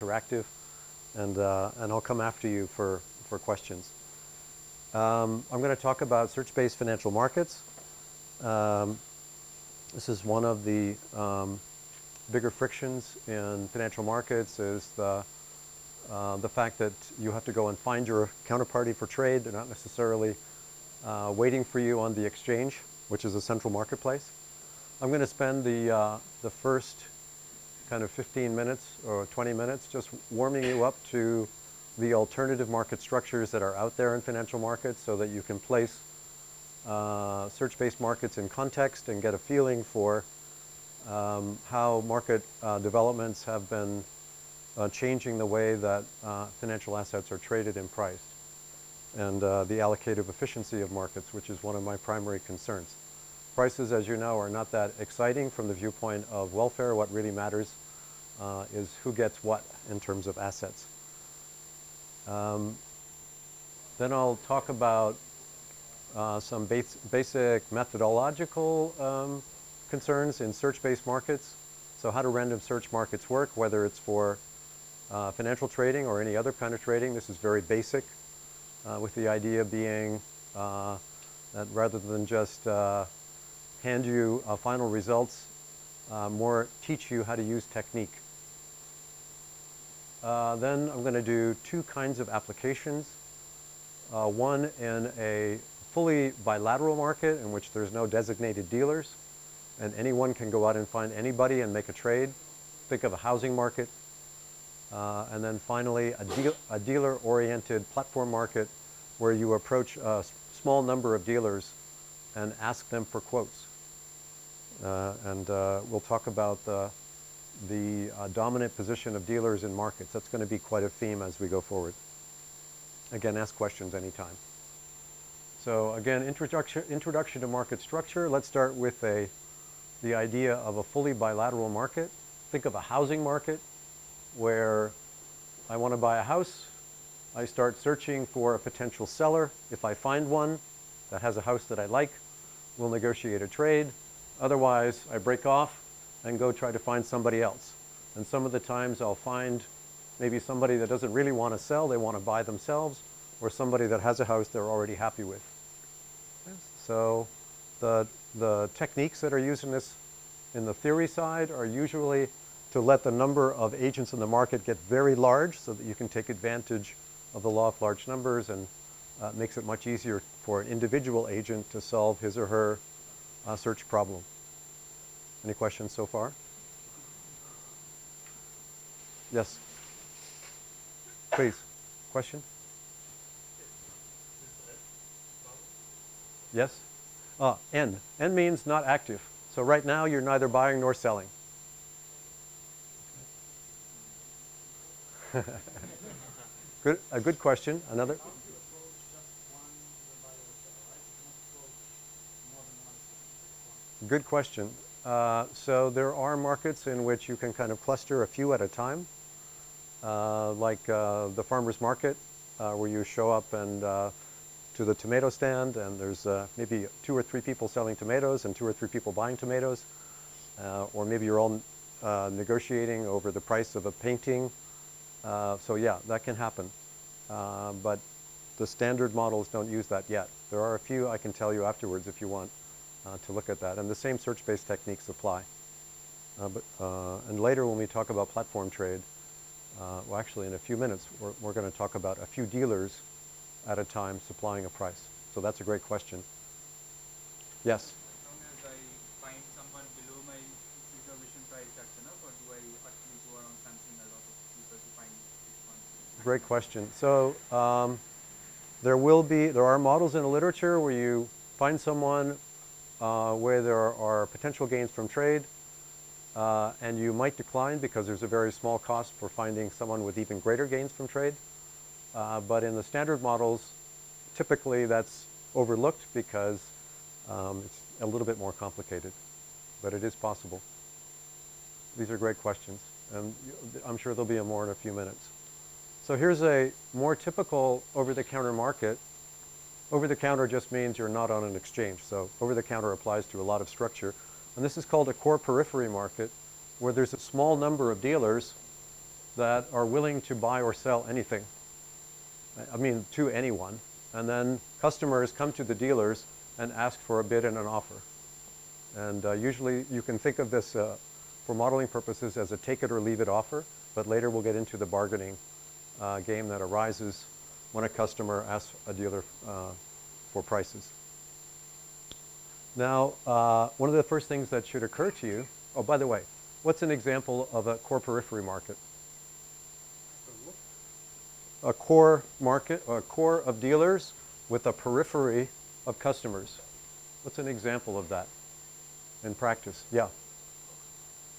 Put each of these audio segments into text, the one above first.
interactive, and I'll come after you for questions. I'm going to talk about search-based financial markets. This is one of the bigger frictions in financial markets is the fact that you have to go and find your counterparty for trade. They're not necessarily waiting for you on the exchange, which is a central marketplace. I'm going to spend the first kind of 15 minutes or 20 minutes just warming you up to the alternative market structures that are out there in financial markets so that you can place search-based markets in context and get a feeling for how market developments have been changing the way that financial assets are traded and priced, and the allocative efficiency of markets, which is one of my primary concerns. Prices, as you know, are not that exciting from the viewpoint of welfare. What really matters is who gets what in terms of assets. Then I'll talk about some basic methodological concerns in search-based markets. So how do random search markets work, whether it's for financial trading or any other kind of trading. This is very basic, with the idea being that rather than just hand you final results, more teach you how to use technique. Then I'm going to do two kinds of applications. One in a fully bilateral market in which there's no designated dealers and anyone can go out and find anybody and make a trade. Think of a housing market. And then finally a dealer-oriented platform market where you approach a small number of dealers and ask them for quotes. We'll talk about the dominant position of dealers in markets. That's going to be quite a theme as we go forward. Again, ask questions anytime. So again, introduction to market structure. Let's start with the idea of a fully bilateral market. Think of a housing market where I want to buy a house. I start searching for a potential seller. If I find one that has a house that I like, we'll negotiate a trade. Otherwise, I break off and go try to find somebody else. And some of the times I'll find maybe somebody that doesn't really want to sell, they want to buy themselves, or somebody that has a house they're already happy with. So the techniques that are used in this, in the theory side, are usually to let the number of agents in the market get very large so that you can take advantage of the law of large numbers, and makes it much easier for an individual agent to solve his or her search problem. Any questions so far? Yes. Please. Question? Yes? N. N means not active. So right now you're neither buying nor selling. A good question. Another? Good question. So there are markets in which you can kind of cluster a few at a time, like the farmer's market, where you show up and to the tomato stand, and there's maybe 2 or 3 people selling tomatoes and 2 or 3 people buying tomatoes, or maybe you're all negotiating over the price of a painting. So yeah, that can happen, but the standard models don't use that yet. There are a few I can tell you afterwards if you want to look at that, and the same search-based techniques apply. And later when we talk about platform trade, well actually in a few minutes we're going to talk about a few dealers at a time supplying a price. So that's a great question. Yes? As long as I find someone below my reservation price, that's enough, or do I actually go around hunting a lot of people to find which one? Great question. So there are models in the literature where you find someone where there are potential gains from trade, and you might decline because there's a very small cost for finding someone with even greater gains from trade. But in the standard models, typically that's overlooked because it's a little bit more complicated, but it is possible. These are great questions, and I'm sure there'll be more in a few minutes. So here's a more typical over-the-counter market. Over-the-counter just means you're not on an exchange, so over-the-counter applies to a lot of structure. And this is called a core-periphery market, where there's a small number of dealers that are willing to buy or sell anything. I mean, to anyone. And then customers come to the dealers and ask for a bid and an offer. And usually you can think of this for modeling purposes as a take it or leave it offer, but later we'll get into the bargaining game that arises when a customer asks a dealer for prices. Now, one of the first things that should occur to you, oh, by the way, what's an example of a core-periphery market? A core market, or a core of dealers with a periphery of customers. What's an example of that in practice? Yeah.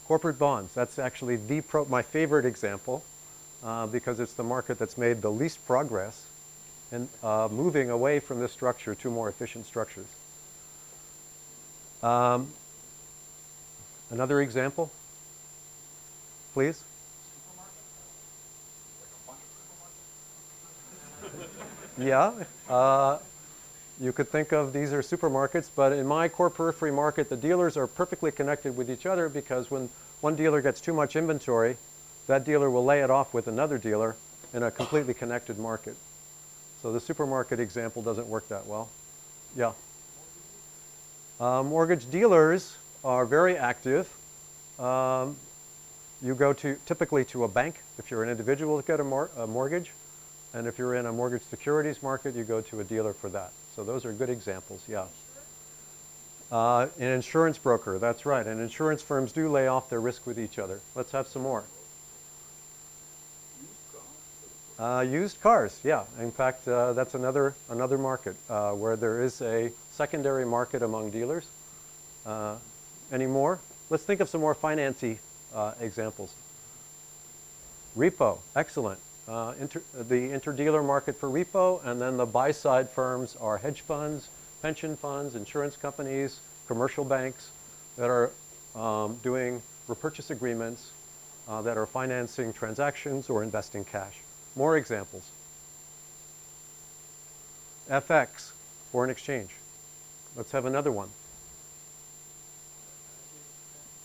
Corporate bonds. That's actually my favorite example because it's the market that's made the least progress in moving away from this structure to more efficient structures. Another example, please? Yeah, you could think of these are supermarkets, but in my core periphery market, the dealers are perfectly connected with each other because when one dealer gets too much inventory, that dealer will lay it off with another dealer in a completely connected market. So the supermarket example doesn't work that well. Yeah. Mortgage dealers are very active. You go typically to a bank if you're an individual to get a mortgage. And if you're in a mortgage securities market, you go to a dealer for that. So those are good examples, yeah. An insurance broker, that's right. And insurance firms do lay off their risk with each other. Let's have some more. Used cars, yeah. In fact, that's another market where there is a secondary market among dealers. Any more? Let's think of some more financy examples. Repo, excellent. The interdealer market for repo, and then the buy-side firms are hedge funds, pension funds, insurance companies, commercial banks that are doing repurchase agreements that are financing transactions or investing cash. More examples. FX, foreign exchange. Let's have another one.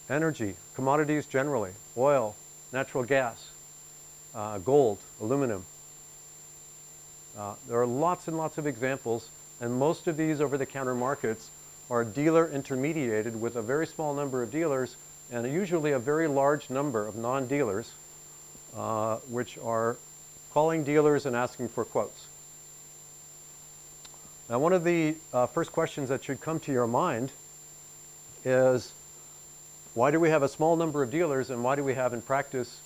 Energy, commodities generally, oil, natural gas. Gold, aluminum. There are lots and lots of examples, and most of these over-the-counter markets are dealer intermediated with a very small number of dealers and usually a very large number of non-dealers, which are calling dealers and asking for quotes. Now, one of the first questions that should come to your mind is, why do we have a small number of dealers, and why do we have in practice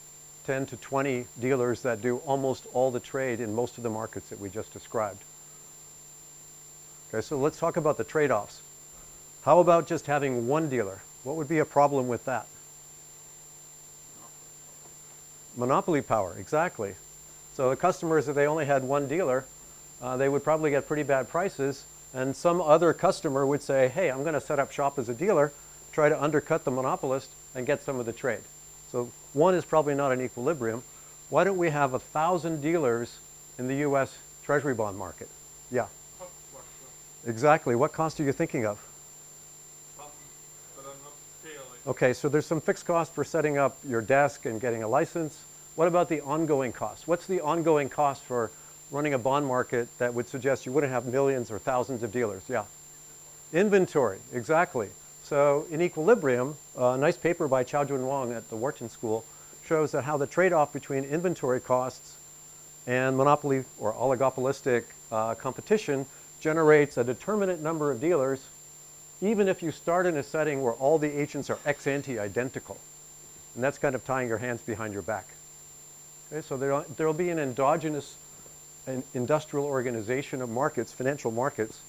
10 to 20 dealers that do almost all the trade in most of the markets that we just described? Okay, so let's talk about the trade-offs. How about just having one dealer? What would be a problem with that? Monopoly power, exactly. So the customers, if they only had one dealer, they would probably get pretty bad prices, and some other customer would say, hey, I'm going to set up shop as a dealer, try to undercut the monopolist and get some of the trade. So one is probably not an equilibrium. Why don't we have 1,000 dealers in the US Treasury bond market? Yeah. Exactly. What cost are you thinking of? Okay, so there's some fixed cost for setting up your desk and getting a license. What about the ongoing cost? What's the ongoing cost for running a bond market that would suggest you wouldn't have millions or thousands of dealers? Yeah. Inventory, exactly. So in equilibrium, a nice paper by Chao-Jun Wong at the Wharton School shows that how the trade-off between inventory costs and monopoly or oligopolistic competition generates a determinate number of dealers, even if you start in a setting where all the agents are ex-ante identical. And that's kind of tying your hands behind your back. Okay, so there'll be an endogenous industrial organization of markets, financial markets,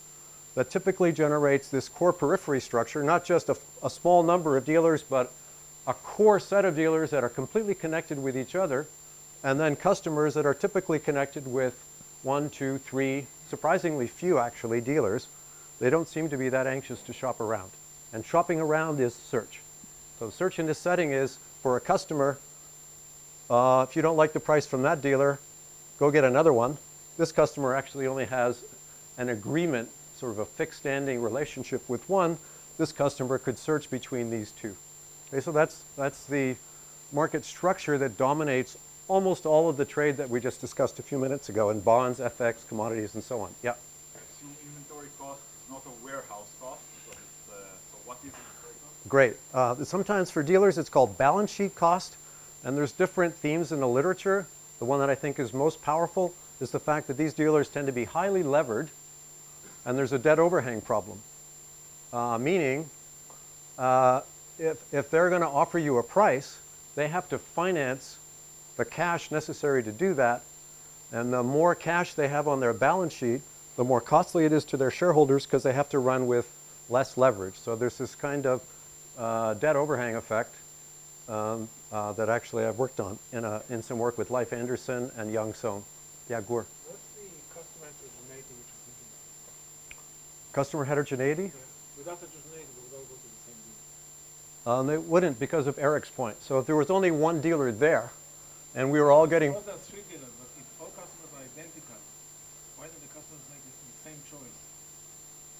that typically generates this core periphery structure, not just a small number of dealers, but a core set of dealers that are completely connected with each other, and then customers that are typically connected with 1, 2, 3, surprisingly few actually, dealers. They don't seem to be that anxious to shop around. And shopping around is search. So search in this setting is for a customer, if you don't like the price from that dealer, go get another one. This customer actually only has an agreement, sort of a fixed standing relationship with one. This customer could search between these two. Okay, so that's the market structure that dominates almost all of the trade that we just discussed a few minutes ago in bonds, FX, commodities, and so on. Yeah. I assume inventory cost is not a warehouse cost, because it's, so what is inventory cost? Great. Sometimes for dealers it's called balance sheet cost, and there's different themes in the literature. The one that I think is most powerful is the fact that these dealers tend to be highly levered, and there's a debt overhang problem. Meaning, if they're going to offer you a price, they have to finance the cash necessary to do that, and the more cash they have on their balance sheet, the more costly it is to their shareholders because they have to run with less leverage. So there's this kind of debt overhang effect that actually I've worked on in some work with Leif Anderson and Young Sohn. Yeah, Gur. What's the customer heterogeneity which is thinking about? Customer heterogeneity? Yeah. Without heterogeneity, they would all go to the same dealer. They wouldn't because of Eric's point. So if there was only one dealer there, and we were all getting... Suppose there are three dealers, but if all customers are identical, why do the customers make the same choice?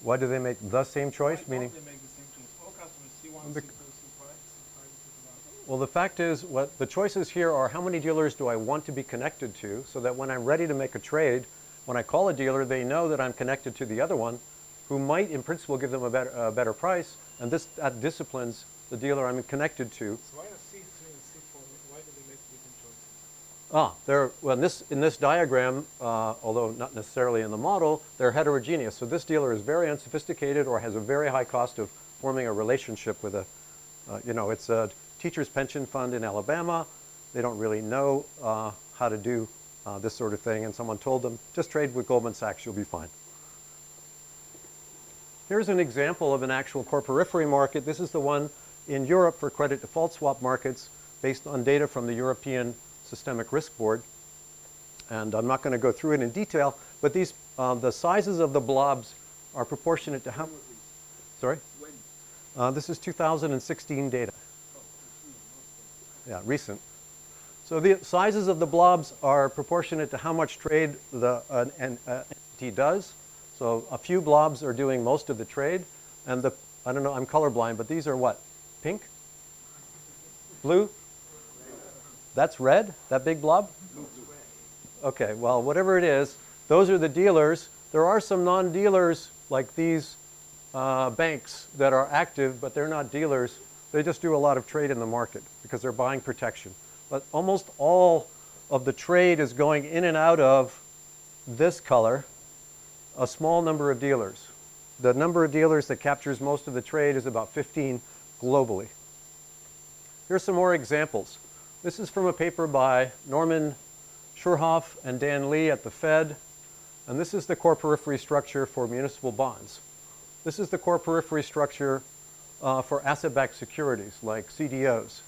Why do they make the same choice? Why Meaning, don't they make the same choice? All customers, C1, Bec- C2, C5, C5, C5. well, the fact is, what the choices here are how many dealers do I want to be connected to, so that when I'm ready to make a trade, when I call a dealer, they know that I'm connected to the other one, who might, in principle, give them a better price, and that disciplines the dealer I'm connected to. So why are C3 and C4, why do they make different choices? Well, in this diagram, although not necessarily in the model, they're heterogeneous. So this dealer is very unsophisticated or has a very high cost of forming a relationship with it's a teacher's pension fund in Alabama. They don't really know how to do this sort of thing, and someone told them, just trade with Goldman Sachs, you'll be fine. Here's an example of an actual core-periphery market. This is the one in Europe for credit default swap markets based on data from the European Systemic Risk Board. And I'm not going to go through it in detail, but these the sizes of the blobs are proportionate to how... Sorry? When? This is 2016 data. Yeah, recent. So the sizes of the blobs are proportionate to how much trade an entity does. So a few blobs are doing most of the trade, and I don't know, I'm colorblind, but these are what? Pink? Blue? That's red, that big blob? Okay, well, whatever it is, those are the dealers. There are some non-dealers like these banks that are active, but they're not dealers. They just do a lot of trade in the market because they're buying protection. But almost all of the trade is going in and out of this color, a small number of dealers. The number of dealers that captures most of the trade is about 15 globally. Here's some more examples. This is from a paper by Norman Schurhoff and Dan Lee at the Fed. And this is the core-periphery structure for municipal bonds. This is the core-periphery structure for asset-backed securities like CDOs.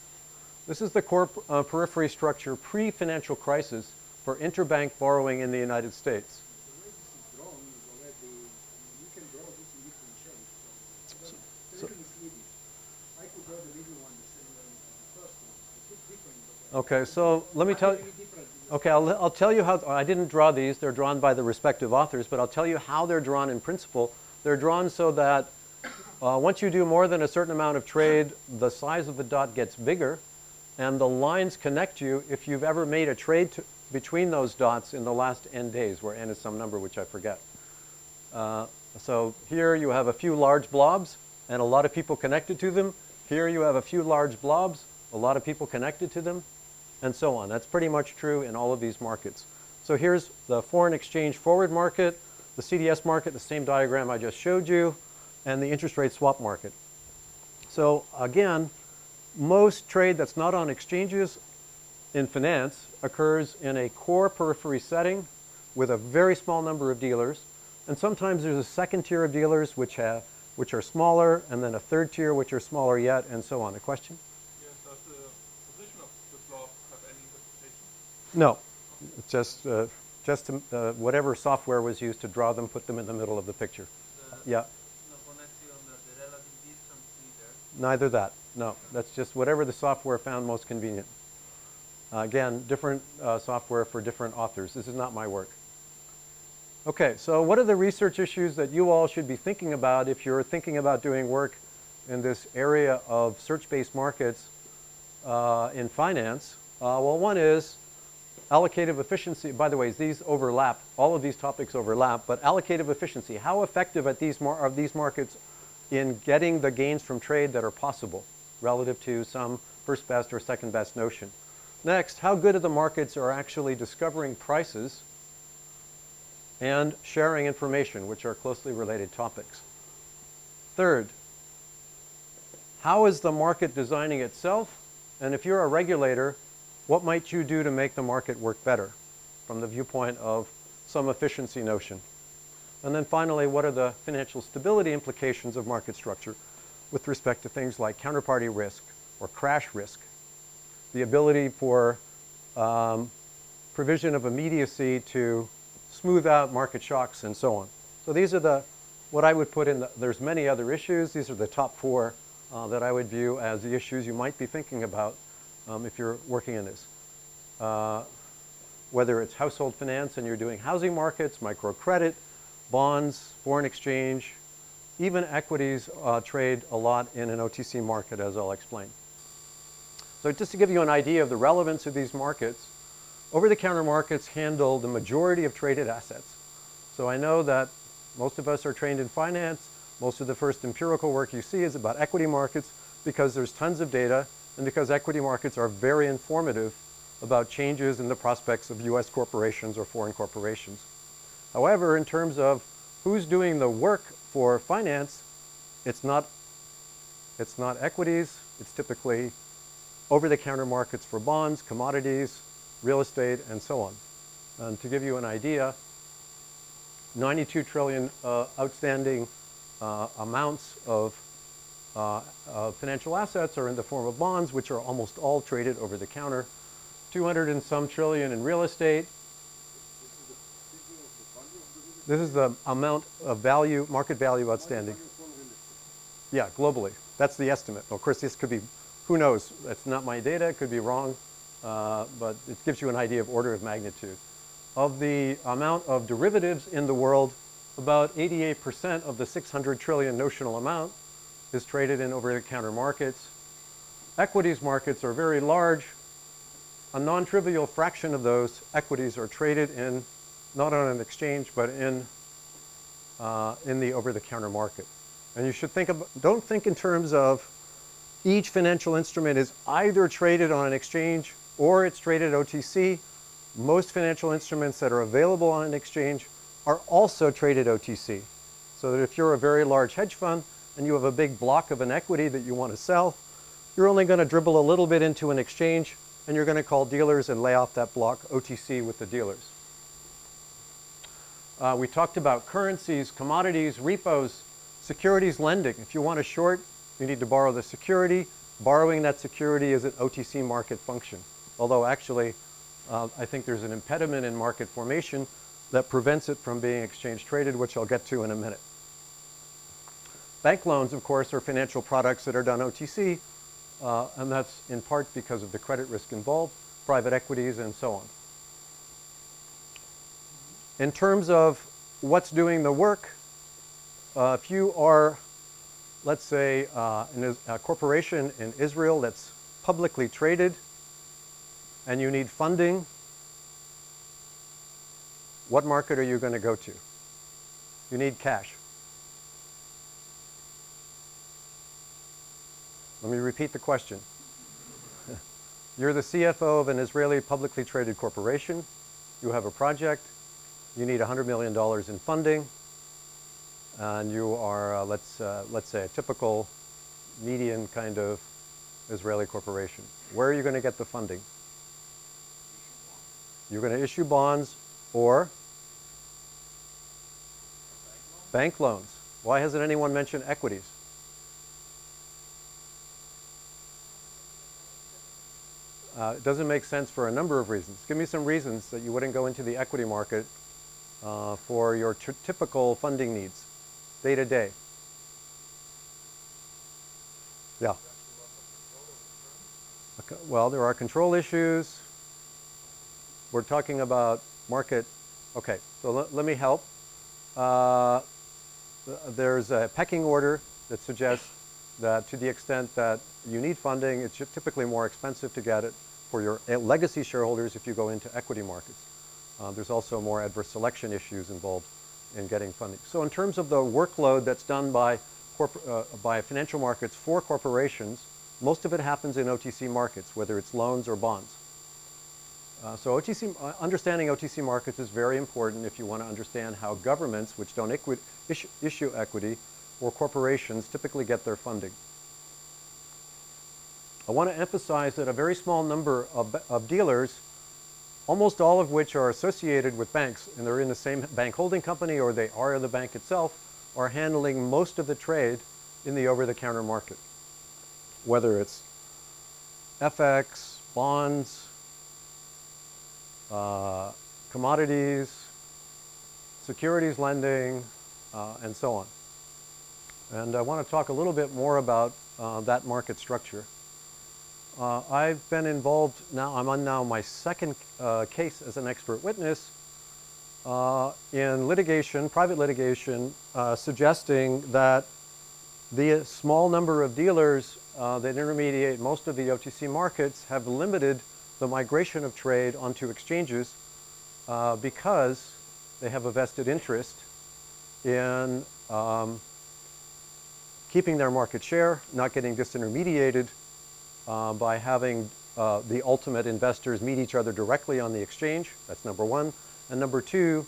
This is the core-periphery structure pre-financial crisis for interbank borrowing in the United States. The way this is drawn is already, you can draw this in different shapes. So it's misleading. I could draw the middle one the same way as the first one. It looks different. But Okay, so let me tell you. Okay, I'll tell you how. I didn't draw these. They're drawn by the respective authors, but I'll tell you how they're drawn in principle. They're drawn so that once you do more than a certain amount of trade, the size of the dot gets bigger, and the lines connect you if you've ever made a trade between those dots in the last n days, where n is some number which I forget. So here you have a few large blobs and a lot of people connected to them. Here you have a few large blobs, a lot of people connected to them, and so on. That's pretty much true in all of these markets. So here's the foreign exchange forward market, the CDS market, the same diagram I just showed you, and the interest rate swap market. So again, most trade that's not on exchanges in finance occurs in a core periphery setting with a very small number of dealers. And sometimes there's a second tier of dealers which are smaller, and then a third tier which are smaller yet, and so on. A question? Yes, does the position of the blob have any interpretation? No. It's just whatever software was used to draw them, put them in the middle of the picture. Yeah. The relative distance leader. Neither that. No. That's just whatever the software found most convenient. Again, different software for different authors. This is not my work. Okay, so what are the research issues that you all should be thinking about if you're thinking about doing work in this area of search-based markets in finance? Well, one is Allocative efficiency, by the way, these overlap, all of these topics overlap, but allocative efficiency, how effective are these markets in getting the gains from trade that are possible relative to some first best or second best notion? Next, how good are the markets are actually discovering prices and sharing information, which are closely related topics? Third, how is the market designing itself? And if you're a regulator, what might you do to make the market work better from the viewpoint of some efficiency notion? And then finally, what are the financial stability implications of market structure with respect to things like counterparty risk or crash risk, the ability for provision of immediacy to smooth out market shocks and so on. So these are what I would put in, there's many other issues. These are the top four that I would view as the issues you might be thinking about if you're working in this. Whether it's household finance and you're doing housing markets, microcredit, bonds, foreign exchange, even equities trade a lot in an OTC market, as I'll explain. So just to give you an idea of the relevance of these markets, over-the-counter markets handle the majority of traded assets. So I know that most of us are trained in finance. Most of the first empirical work you see is about equity markets because there's tons of data and because equity markets are very informative about changes in the prospects of US corporations or foreign corporations. However, in terms of who's doing the work for finance, it's not equities. It's typically over-the-counter markets for bonds, commodities, real estate, and so on. And to give you an idea, 92 trillion outstanding amounts of financial assets are in the form of bonds, which are almost all traded over the counter. 200 and some trillion in real estate. This is the amount of value, market value outstanding. Yeah, globally. That's the estimate. Of course, this could be, who knows? That's not my data. It could be wrong. But it gives you an idea of order of magnitude. Of the amount of derivatives in the world, about 88% of the 600 trillion notional amount is traded in over-the-counter markets. Equities markets are very large. A non-trivial fraction of those equities are traded in, not on an exchange, but in the over-the-counter market. And you should don't think in terms of each financial instrument is either traded on an exchange or it's traded OTC. Most financial instruments that are available on an exchange are also traded OTC. So that if you're a very large hedge fund and you have a big block of an equity that you want to sell, you're only going to dribble a little bit into an exchange and you're going to call dealers and lay off that block OTC with the dealers. We talked about currencies, commodities, repos, securities lending. If you want to short, you need to borrow the security. Borrowing that security is an OTC market function. Although actually, I think there's an impediment in market formation that prevents it from being exchange traded, which I'll get to in a minute. Bank loans, of course, are financial products that are done OTC, and that's in part because of the credit risk involved, private equities, and so on. In terms of what's doing the work, if you are, let's say, in a corporation in Israel that's publicly traded and you need funding, what market are you going to go to? You need cash. Let me repeat the question. You're the CFO of an Israeli publicly traded corporation. You have a project. You need $100 million in funding. And you are, let's say, a typical median kind of Israeli corporation. Where are you going to get the funding? You're going to issue bonds or bank loans. Why hasn't anyone mentioned equities? It doesn't make sense for a number of reasons. Give me some reasons that you wouldn't go into the equity market for your typical funding needs, day to day. Yeah. Okay. Well, there are control issues. We're talking about market. Okay, so let me help. There's a pecking order that suggests that to the extent that you need funding, it's typically more expensive to get it. for your legacy shareholders if you go into equity markets. There's also more adverse selection issues involved in getting funding. So in terms of the workload that's done by financial markets for corporations, most of it happens in OTC markets, whether it's loans or bonds. So understanding OTC markets is very important if you want to understand how governments, which don't issue equity, or corporations typically get their funding. I want to emphasize that a very small number of dealers, almost all of which are associated with banks, and they're in the same bank holding company or they are the bank itself, are handling most of the trade in the over-the-counter market. Whether it's FX, bonds, commodities, securities lending, and so on. And I want to talk a little bit more about that market structure. I've been involved now, I'm on now my second case as an expert witness in litigation, private litigation, suggesting that the small number of dealers that intermediate most of the OTC markets have limited the migration of trade onto exchanges because they have a vested interest in keeping their market share, not getting disintermediated by having the ultimate investors meet each other directly on the exchange. That's number one. And number two,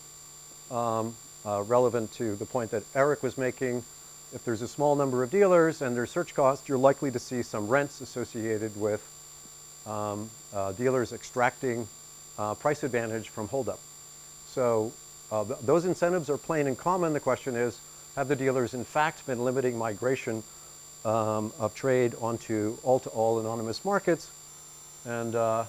relevant to the point that Eric was making, if there's a small number of dealers and there's search costs, you're likely to see some rents associated with dealers extracting price advantage from holdup. So those incentives are plain and common. The question is, have the dealers in fact been limiting migration of trade onto all-to-all anonymous markets? And the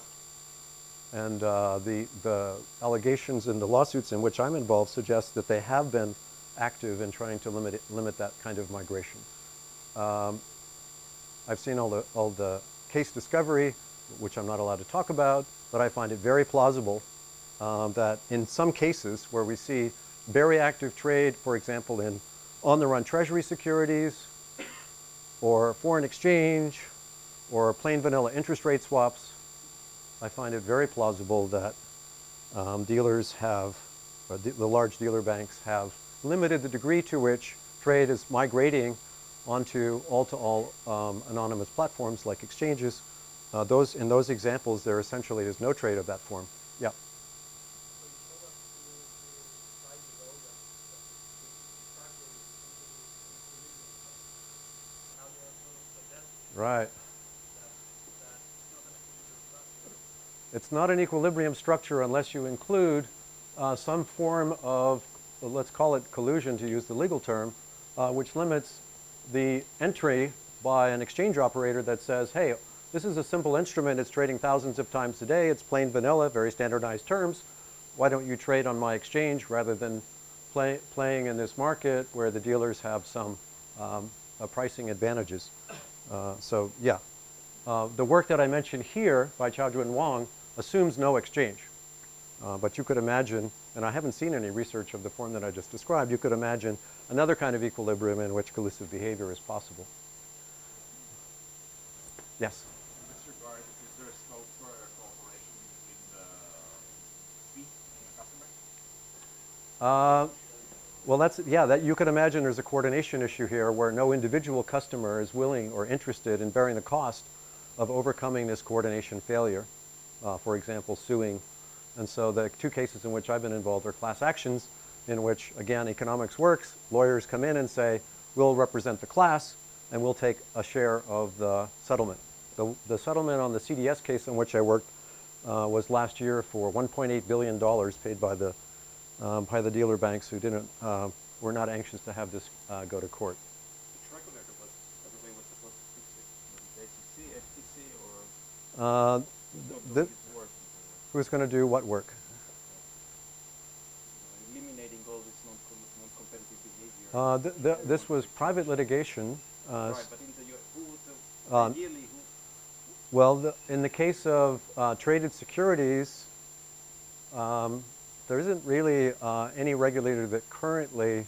allegations in the lawsuits in which I'm involved suggest that they have been active in trying to limit that kind of migration. I've seen all the case discovery, which I'm not allowed to talk about, but I find it very plausible that in some cases where we see very active trade, for example, in on-the-run treasury securities, or foreign exchange, or plain vanilla interest rate swaps, I find it very plausible that dealers have, or the large dealer banks have limited the degree to which trade is migrating onto all-to-all anonymous platforms like exchanges. In those examples, there essentially is no trade of that form. Yeah. Right. It's not an equilibrium structure unless you include some form of, let's call it collusion to use the legal term, which limits the entry by an exchange operator that says, hey, this is a simple instrument, it's trading thousands of times a day, it's plain vanilla, very standardized terms. Why don't you trade on my exchange rather than playing in this market where the dealers have some pricing advantages? So yeah, the work that I mentioned here by Xiaojun Wang assumes no exchange. But you could imagine, and I haven't seen any research of the form that I just described, you could imagine another kind of equilibrium in which collusive behavior is possible. Yes? In this regard, is there a scope for a cooperation between the fee and the customer? Well, that you could imagine there's a coordination issue here where no individual customer is willing or interested in bearing the cost of overcoming this coordination failure, for example, suing. And so the two cases in which I've been involved are class actions in which, again, economics works. Lawyers come in and say, we'll represent the class and we'll take a share of the settlement. The settlement on the CDS case in which I worked was last year for $1.8 billion paid by the dealer banks who were not anxious to have this go to court. Which regulator was everybody was supposed to fix it? The SEC, FTC, or who's going to do what work? Eliminating all this non-competitive behavior. This was private litigation. Right, but in the who was ideally who? Well, in the case of traded securities, there isn't really any regulator that currently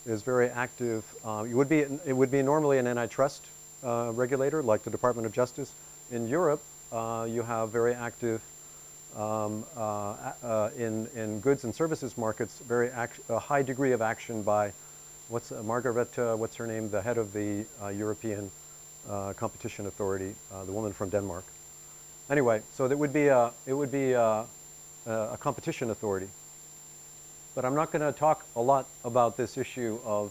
is very active. It would be normally an antitrust regulator like the Department of Justice. In Europe, you have very active in goods and services markets, a high degree of action by what's her name, the head of the European Competition Authority, the woman from Denmark. Anyway, so it would be a competition authority. But I'm not going to talk a lot about this issue of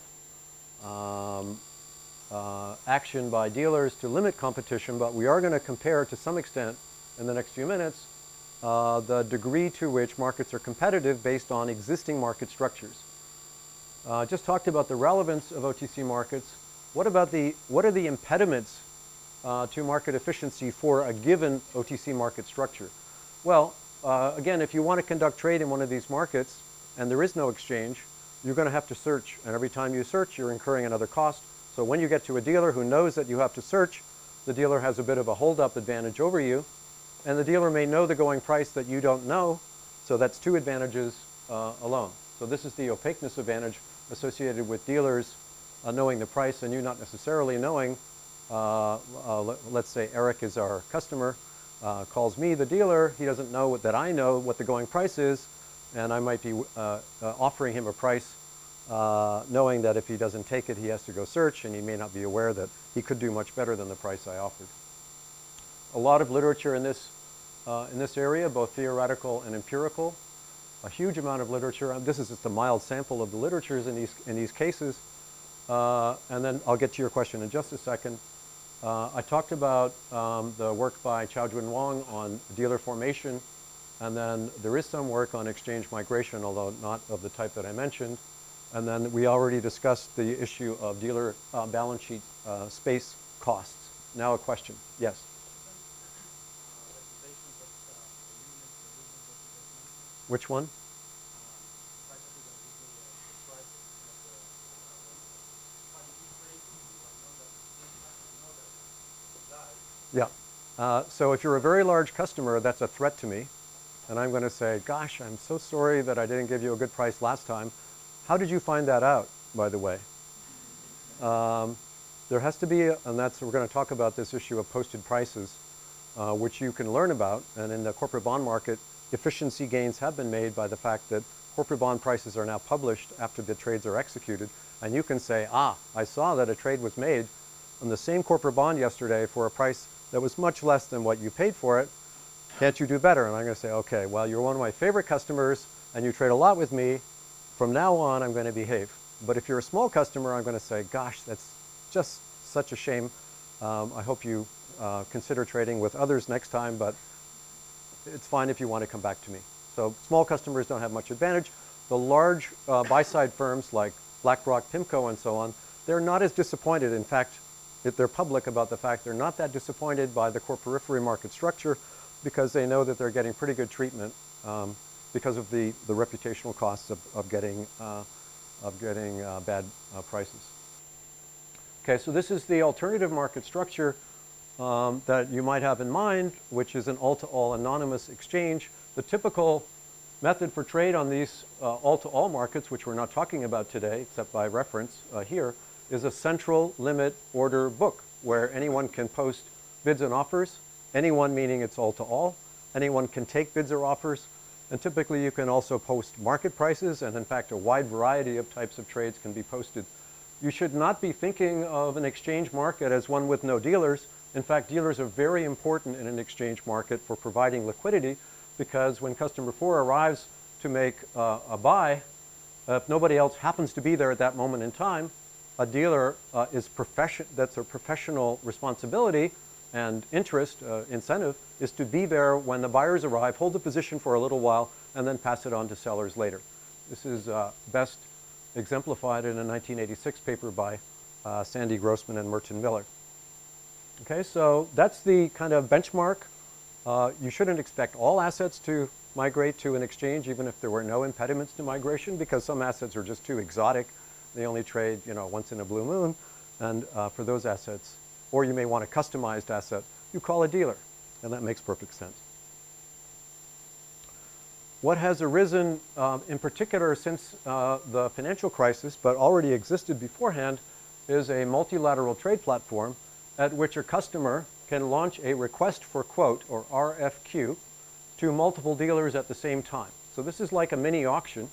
action by dealers to limit competition, but we are going to compare to some extent in the next few minutes the degree to which markets are competitive based on existing market structures. Just talked about the relevance of OTC markets. What are the impediments to market efficiency for a given OTC market structure? Well, again, if you want to conduct trade in one of these markets and there is no exchange, you're going to have to search. And every time you search, you're incurring another cost. So when you get to a dealer who knows that you have to search, the dealer has a bit of a hold-up advantage over you. And the dealer may know the going price that you don't know. So that's two advantages alone. So this is the opaqueness advantage associated with dealers knowing the price and you not necessarily knowing. Let's say Eric is our customer, calls me, the dealer. He doesn't know that I know what the going price is, and I might be offering him a price knowing that if he doesn't take it, he has to go search, and he may not be aware that he could do much better than the price I offered. A lot of literature in this area, both theoretical and empirical. A huge amount of literature. This is just a mild sample of the literatures in these cases. And then I'll get to your question in just a second. I talked about the work by Qiaojun Wang on dealer formation, and then there is some work on exchange migration, although not of the type that I mentioned. And then we already discussed the issue of dealer balance sheet space costs. Now a question. Yes? Which one? Yeah. So if you're a very large customer, that's a threat to me. And I'm going to say, gosh, I'm so sorry that I didn't give you a good price last time. How did you find that out, by the way? There has to be, we're going to talk about this issue of posted prices, which you can learn about. And in the corporate bond market, efficiency gains have been made by the fact that corporate bond prices are now published after the trades are executed. And you can say, I saw that a trade was made on the same corporate bond yesterday for a price that was much less than what you paid for it. Can't you do better? And I'm going to say, okay, well, you're one of my favorite customers and you trade a lot with me. From now on, I'm going to behave. But if you're a small customer, I'm going to say, gosh, that's just such a shame. I hope you consider trading with others next time, but it's fine if you want to come back to me. So small customers don't have much advantage. The large buy-side firms like BlackRock, PIMCO, and so on, they're not as disappointed. In fact, they're public about the fact they're not that disappointed by the core-periphery market structure because they know that they're getting pretty good treatment because of the reputational costs of getting bad prices. Okay, so this is the alternative market structure that you might have in mind, which is an all-to-all anonymous exchange. The typical method for trade on these all-to-all markets, which we're not talking about today, except by reference here, is a central limit order book where anyone can post bids and offers. Anyone meaning it's all-to-all. Anyone can take bids or offers. And typically you can also post market prices, and in fact a wide variety of types of trades can be posted. You should not be thinking of an exchange market as one with no dealers. In fact, dealers are very important in an exchange market for providing liquidity, because when customer 4 arrives to make a buy, if nobody else happens to be there at that moment in time, a dealer that's a professional responsibility and interest, incentive, is to be there when the buyers arrive, hold the position for a little while, and then pass it on to sellers later. This is best exemplified in a 1986 paper by Sandy Grossman and Merton Miller. Okay, so that's the kind of benchmark. You shouldn't expect all assets to migrate to an exchange, even if there were no impediments to migration, because some assets are just too exotic. They only trade, once in a blue moon, and for those assets, or you may want a customized asset, you call a dealer, and that makes perfect sense. What has arisen in particular since the financial crisis, but already existed beforehand, is a multilateral trade platform at which a customer can launch a request for quote, or RFQ, to multiple dealers at the same time. So this is like a mini auction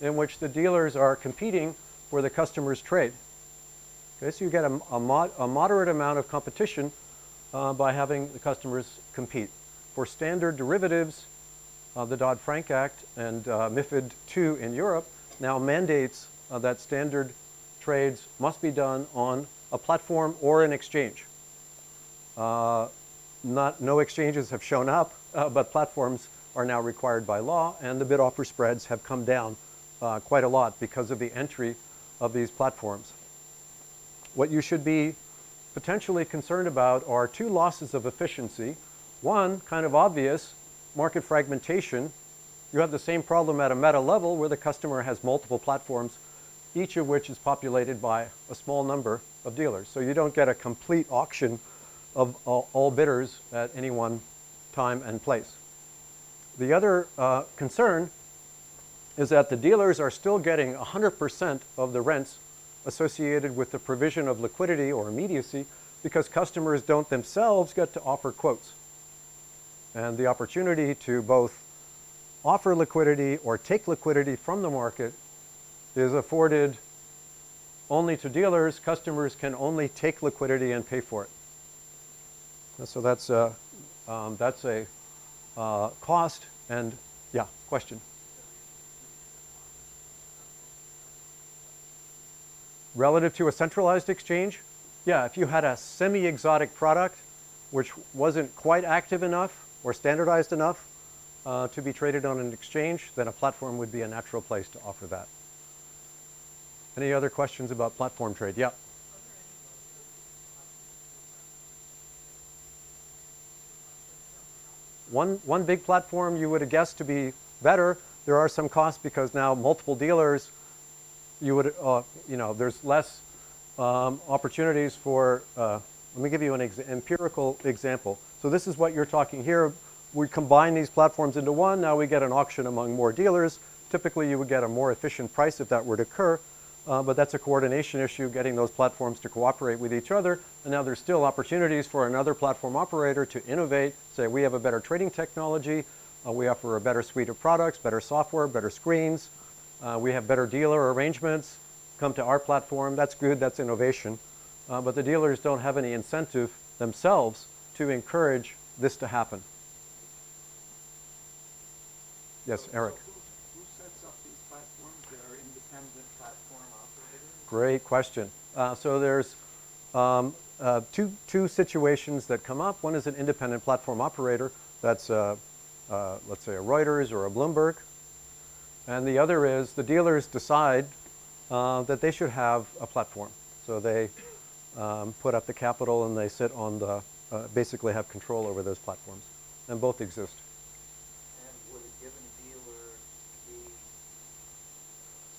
in which the dealers are competing for the customer's trade. Okay, so you get a moderate amount of competition by having the customers compete. For standard derivatives, the Dodd-Frank Act and MiFID II in Europe now mandates that standard trades must be done on a platform or an exchange. No exchanges have shown up, but platforms are now required by law, and the bid-offer spreads have come down quite a lot because of the entry of these platforms. What you should be potentially concerned about are two losses of efficiency. One, kind of obvious, market fragmentation. You have the same problem at a meta level where the customer has multiple platforms, each of which is populated by a small number of dealers. So you don't get a complete auction of all bidders at any one time and place. The other concern is that the dealers are still getting 100% of the rents associated with the provision of liquidity or immediacy because customers don't themselves get to offer quotes. And the opportunity to both offer liquidity or take liquidity from the market is afforded only to dealers. Customers can only take liquidity and pay for it. So that's a cost. And yeah, question. Relative to a centralized exchange, yeah, if you had a semi-exotic product which wasn't quite active enough or standardized enough to be traded on an exchange, then a platform would be a natural place to offer that. Any other questions about platform trade? Yeah. One big platform you would have guessed to be better. There are some costs because now multiple dealers, you would, there's less opportunities for, let me give you an empirical example. So this is what you're talking here. We combine these platforms into one. Now we get an auction among more dealers. Typically, you would get a more efficient price if that were to occur. But that's a coordination issue, getting those platforms to cooperate with each other. And now there's still opportunities for another platform operator to innovate, say we have a better trading technology, we offer a better suite of products, better software, better screens, we have better dealer arrangements, come to our platform. That's good, that's innovation. But the dealers don't have any incentive themselves to encourage this to happen. Yes, Eric. Who sets up these platforms? There are independent platform operators? Great question. So there's two situations that come up. One is an independent platform operator. That's, let's say, a Reuters or a Bloomberg. And the other is the dealers decide that they should have a platform. So they put up the capital and they sit on the, basically have control over those platforms. And both exist. And would a given dealer be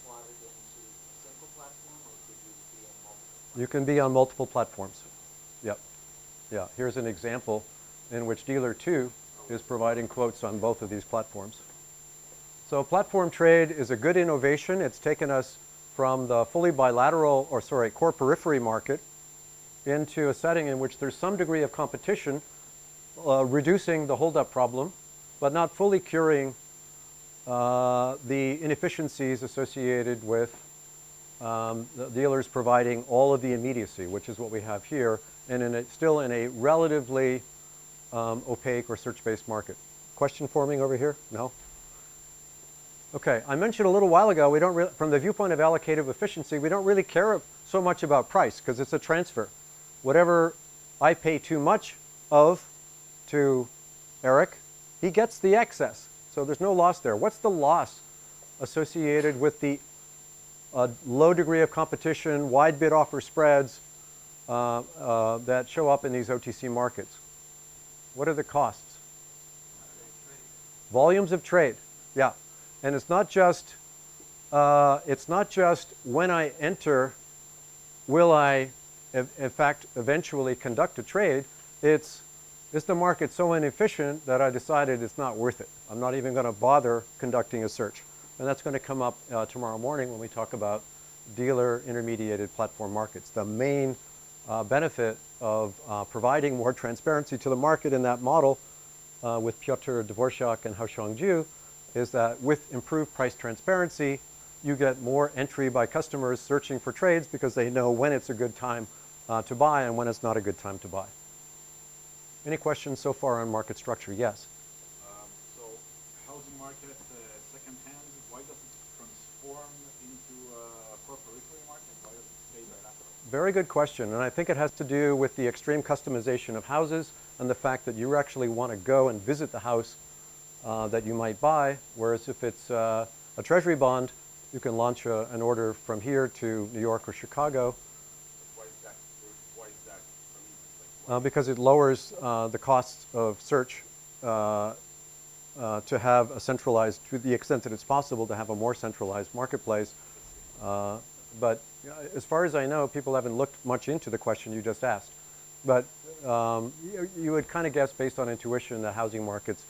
slotted into a single platform, or could you be on multiple platforms? You can be on multiple platforms. Yep. Yeah. Here's an example in which dealer 2 is providing quotes on both of these platforms. So platform trade is a good innovation. It's taken us from the fully bilateral, core-periphery market into a setting in which there's some degree of competition, reducing the holdup problem, but not fully curing the inefficiencies associated with the dealers providing all of the immediacy, which is what we have here, and still in a relatively opaque or search-based market. Question forming over here? No? Okay, I mentioned a little while ago, we don't from the viewpoint of allocative efficiency, we don't really care so much about price because it's a transfer. Whatever I pay too much of to Eric, he gets the excess. So there's no loss there. What's the loss associated with the low degree of competition, wide bid offer spreads that show up in these OTC markets? What are the costs? Volumes of trade, yeah. And it's not just when I enter, will I, in fact, eventually conduct a trade. Is the market so inefficient that I decided it's not worth it? I'm not even going to bother conducting a search. And that's going to come up tomorrow morning when we talk about dealer intermediated platform markets. The main benefit of providing more transparency to the market in that model with Piotr Dvorak and Haoshang Ju is that with improved price transparency, you get more entry by customers searching for trades because they know when it's a good time to buy and when it's not a good time to buy. Any questions so far on market structure? Yes. So housing market, second-hand, why does it transform into a core-periphery market? Why does it stay there after? Very good question, and I think it has to do with the extreme customization of houses and the fact that you actually want to go and visit the house that you might buy, whereas if it's a treasury bond, you can launch an order from here to New York or Chicago. Why is that? Why is that a reason? Like, Because it lowers the costs of search to have a centralized, to the extent that it's possible to have a more centralized marketplace. But as far as I know, people haven't looked much into the question you just asked. But you would kind of guess based on intuition that housing markets,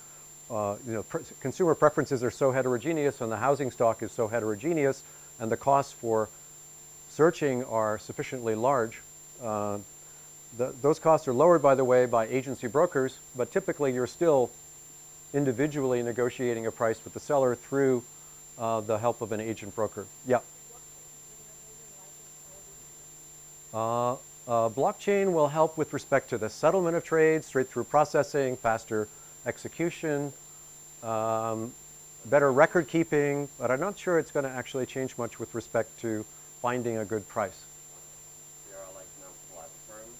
consumer preferences are so heterogeneous and the housing stock is so heterogeneous and the costs for searching are sufficiently large. Those costs are lowered, by the way, by agency brokers, but typically you're still individually negotiating a price with the seller through the help of an agent broker. Yeah. Blockchain will help with respect to the settlement of trades, straight-through processing, faster execution, better record keeping, but I'm not sure it's going to actually change much with respect to finding a good price. There are like now platforms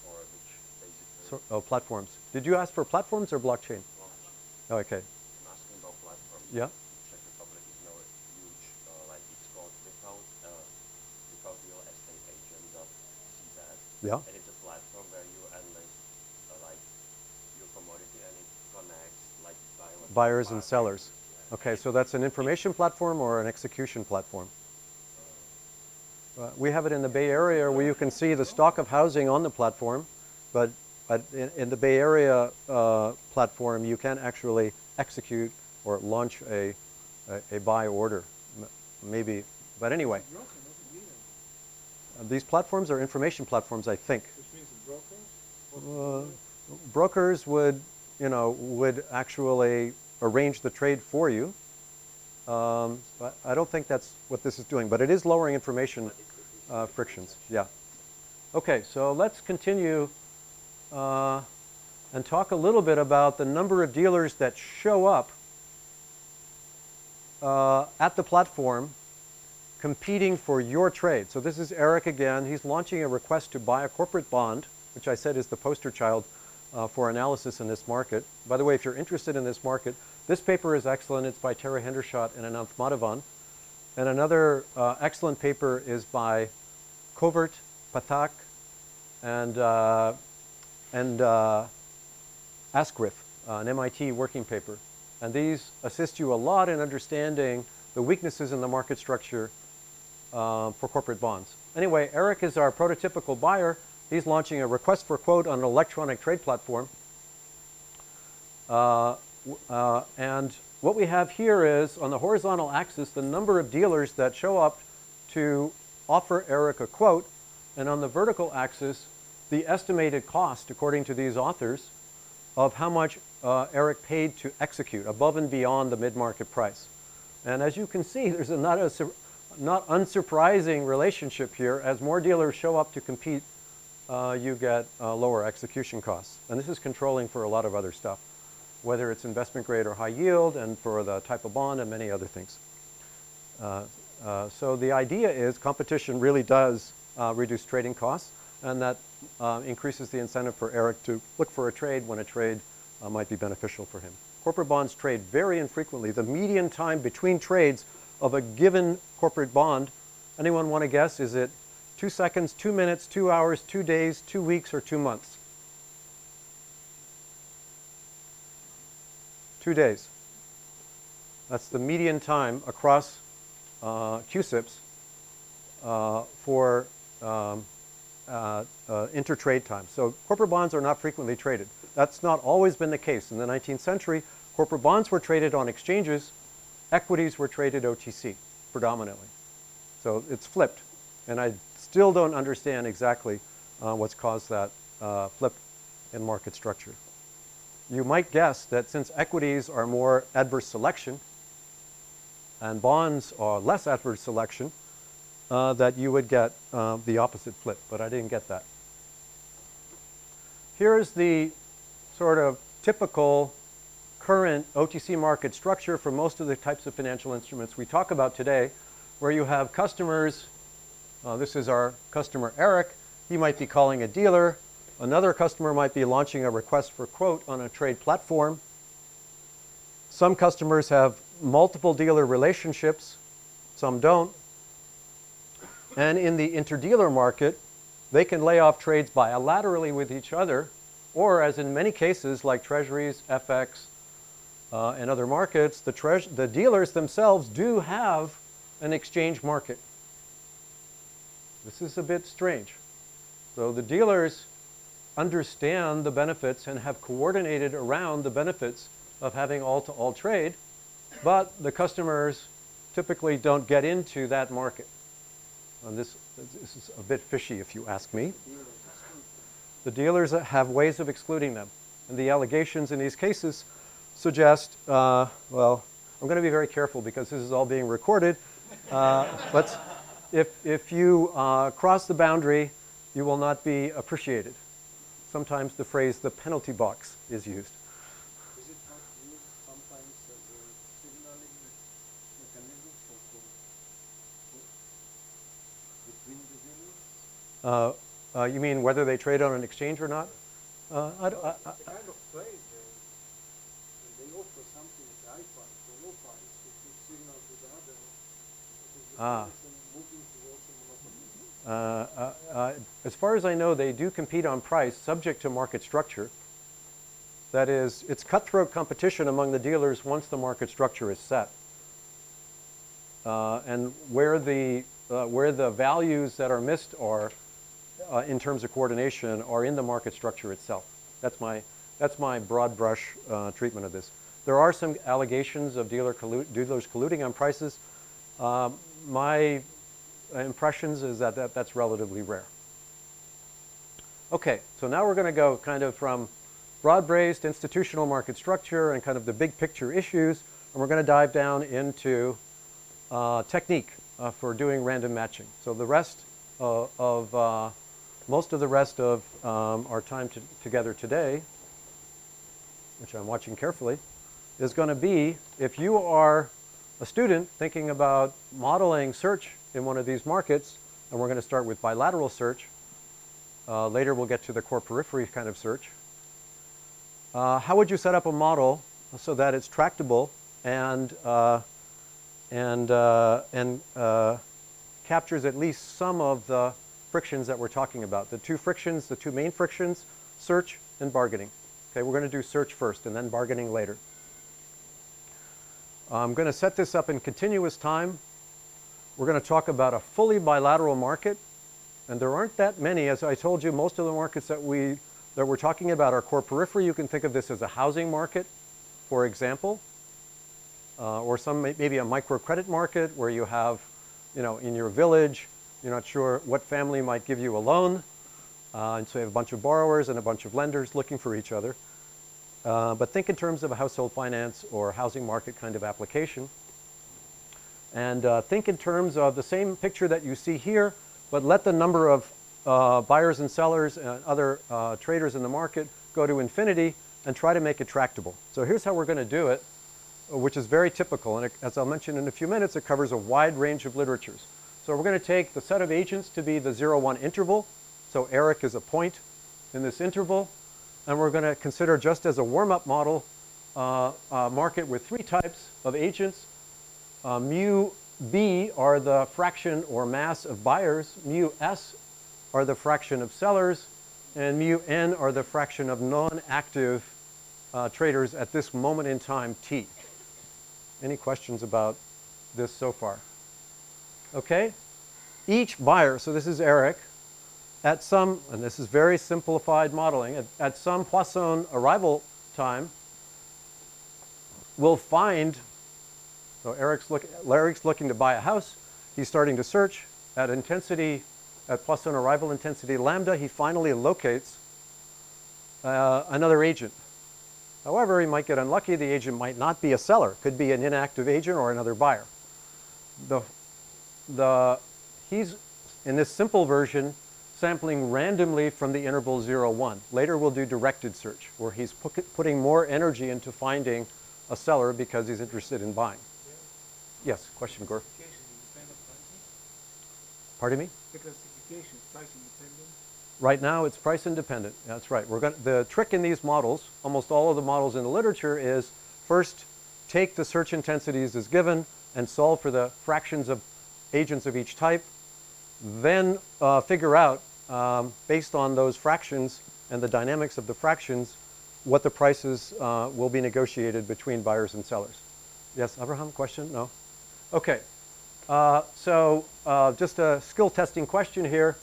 or which basically... Platforms. Did you ask for platforms or blockchain? Oh, okay. I'm asking about platforms. Yeah. Czech Republic is now a huge, like it's called without real estate agent.cz. Yeah. And it's a platform where you enlist like your commodity and it connects like buyers and sellers. Okay, so that's an information platform or an execution platform? We have it in the Bay Area where you can see the stock of housing on the platform, but in the Bay Area platform, you can actually execute or launch a buy order, maybe. But anyway, these platforms are information platforms, I think. Which means brokers? Brokers would actually arrange the trade for you. But I don't think that's what this is doing, but it is lowering information frictions. Yeah. Okay, so let's continue and talk a little bit about the number of dealers that show up at the platform competing for your trade. So this is Eric again. He's launching a request to buy a corporate bond, which I said is the poster child for analysis in this market. By the way, if you're interested in this market, this paper is excellent. It's by Tara Hendershot and Ananth Madhavan. And another excellent paper is by Covert, Pathak, and Asquith, an MIT working paper. And these assist you a lot in understanding the weaknesses in the market structure for corporate bonds. Anyway, Eric is our prototypical buyer. He's launching a request for quote on an electronic trade platform. And what we have here is, on the horizontal axis, the number of dealers that show up to offer Eric a quote, and on the vertical axis, the estimated cost, according to these authors, of how much Eric paid to execute above and beyond the mid-market price. And as you can see, there's not unsurprising relationship here. As more dealers show up to compete, you get lower execution costs. And this is controlling for a lot of other stuff, whether it's investment grade or high yield, and for the type of bond and many other things. So the idea is competition really does reduce trading costs, and that increases the incentive for Eric to look for a trade when a trade might be beneficial for him. Corporate bonds trade very infrequently. The median time between trades of a given corporate bond, anyone want to guess, is it 2 seconds, 2 minutes, 2 hours, 2 days, 2 weeks, or 2 months? 2 days. That's the median time across CUSIPs for intertrade time. So corporate bonds are not frequently traded. That's not always been the case. In the 19th century, corporate bonds were traded on exchanges. Equities were traded OTC predominantly. So it's flipped. And I still don't understand exactly what's caused that flip in market structure. You might guess that since equities are more adverse selection and bonds are less adverse selection, that you would get the opposite flip, but I didn't get that. Here's the sort of typical current OTC market structure for most of the types of financial instruments we talk about today, where you have customers. This is our customer Eric. He might be calling a dealer. Another customer might be launching a request for quote on a trade platform. Some customers have multiple dealer relationships, some don't. And in the interdealer market, they can lay off trades bilaterally with each other, or as in many cases like treasuries, FX, and other markets, the dealers themselves do have an exchange market. This is a bit strange. So the dealers understand the benefits and have coordinated around the benefits of having all-to-all trade, but the customers typically don't get into that market. And this is a bit fishy if you ask me. The dealers have ways of excluding them. And the allegations in these cases suggest, well, I'm going to be very careful because this is all being recorded. If you cross the boundary, you will not be appreciated. Sometimes the phrase "the penalty box" is used. Is it not used sometimes as a signaling mechanism between the dealers? You mean whether they trade on an exchange or not? The kind of trade, when they offer something at high price or low price, it will signal to the other because the person moving towards a monopoly. As far as I know, they do compete on price subject to market structure. That is, it's cutthroat competition among the dealers once the market structure is set. And where the values that are missed are, in terms of coordination, are in the market structure itself. That's my broad brush treatment of this. There are some allegations of dealers colluding on prices. My impressions is that that's relatively rare. Okay, so now we're going to go kind of from broad-based institutional market structure and kind of the big picture issues, and we're going to dive down into technique for doing random matching. So the rest most of the rest of our time together today, which I'm watching carefully, is going to be if you are a student thinking about modeling search in one of these markets, and we're going to start with bilateral search. Later we'll get to the core-periphery kind of search. How would you set up a model so that it's tractable and captures at least some of the frictions that we're talking about? The two main frictions, search and bargaining. Okay, we're going to do search first and then bargaining later. I'm going to set this up in continuous time. We're going to talk about a fully bilateral market, and there aren't that many. As I told you, most of the markets that we're talking about are core-periphery. You can think of this as a housing market, for example, or maybe a microcredit market where you have, in your village, you're not sure what family might give you a loan, and so you have a bunch of borrowers and a bunch of lenders looking for each other. But think in terms of a household finance or housing market kind of application. And think in terms of the same picture that you see here, but let the number of buyers and sellers and other traders in the market go to infinity and try to make it tractable. So here's how we're going to do it, which is very typical. And as I'll mention in a few minutes, it covers a wide range of literatures. So we're going to take the set of agents to be the 0-1 interval. So Eric is a point in this interval. And we're going to consider, just as a warm-up model, a market with three types of agents. Mu B are the fraction or mass of buyers. Mu S are the fraction of sellers. And mu N are the fraction of non-active traders at this moment in time, T. Any questions about this so far? Okay. Each buyer, so this is Eric, at some, and this is very simplified modeling, at some Poisson arrival time, will find, so Eric's looking to buy a house. He's starting to search at intensity at plus on arrival intensity lambda, he finally locates another agent. However, he might get unlucky. The agent might not be a seller. It could be an inactive agent or another buyer. He's, in this simple version, sampling randomly from the interval 0, 1. Later we'll do directed search, where he's putting more energy into finding a seller because he's interested in buying. Yes, question, Gore. Pardon me? The classification is price independent. Right now it's price independent. That's right. The trick in these models, almost all of the models in the literature, is first take the search intensities as given and solve for the fractions of agents of each type. Then figure out, based on those fractions and the dynamics of the fractions, what the prices will be negotiated between buyers and sellers. Yes, Abraham, question? No? Okay. Just a skill testing question here.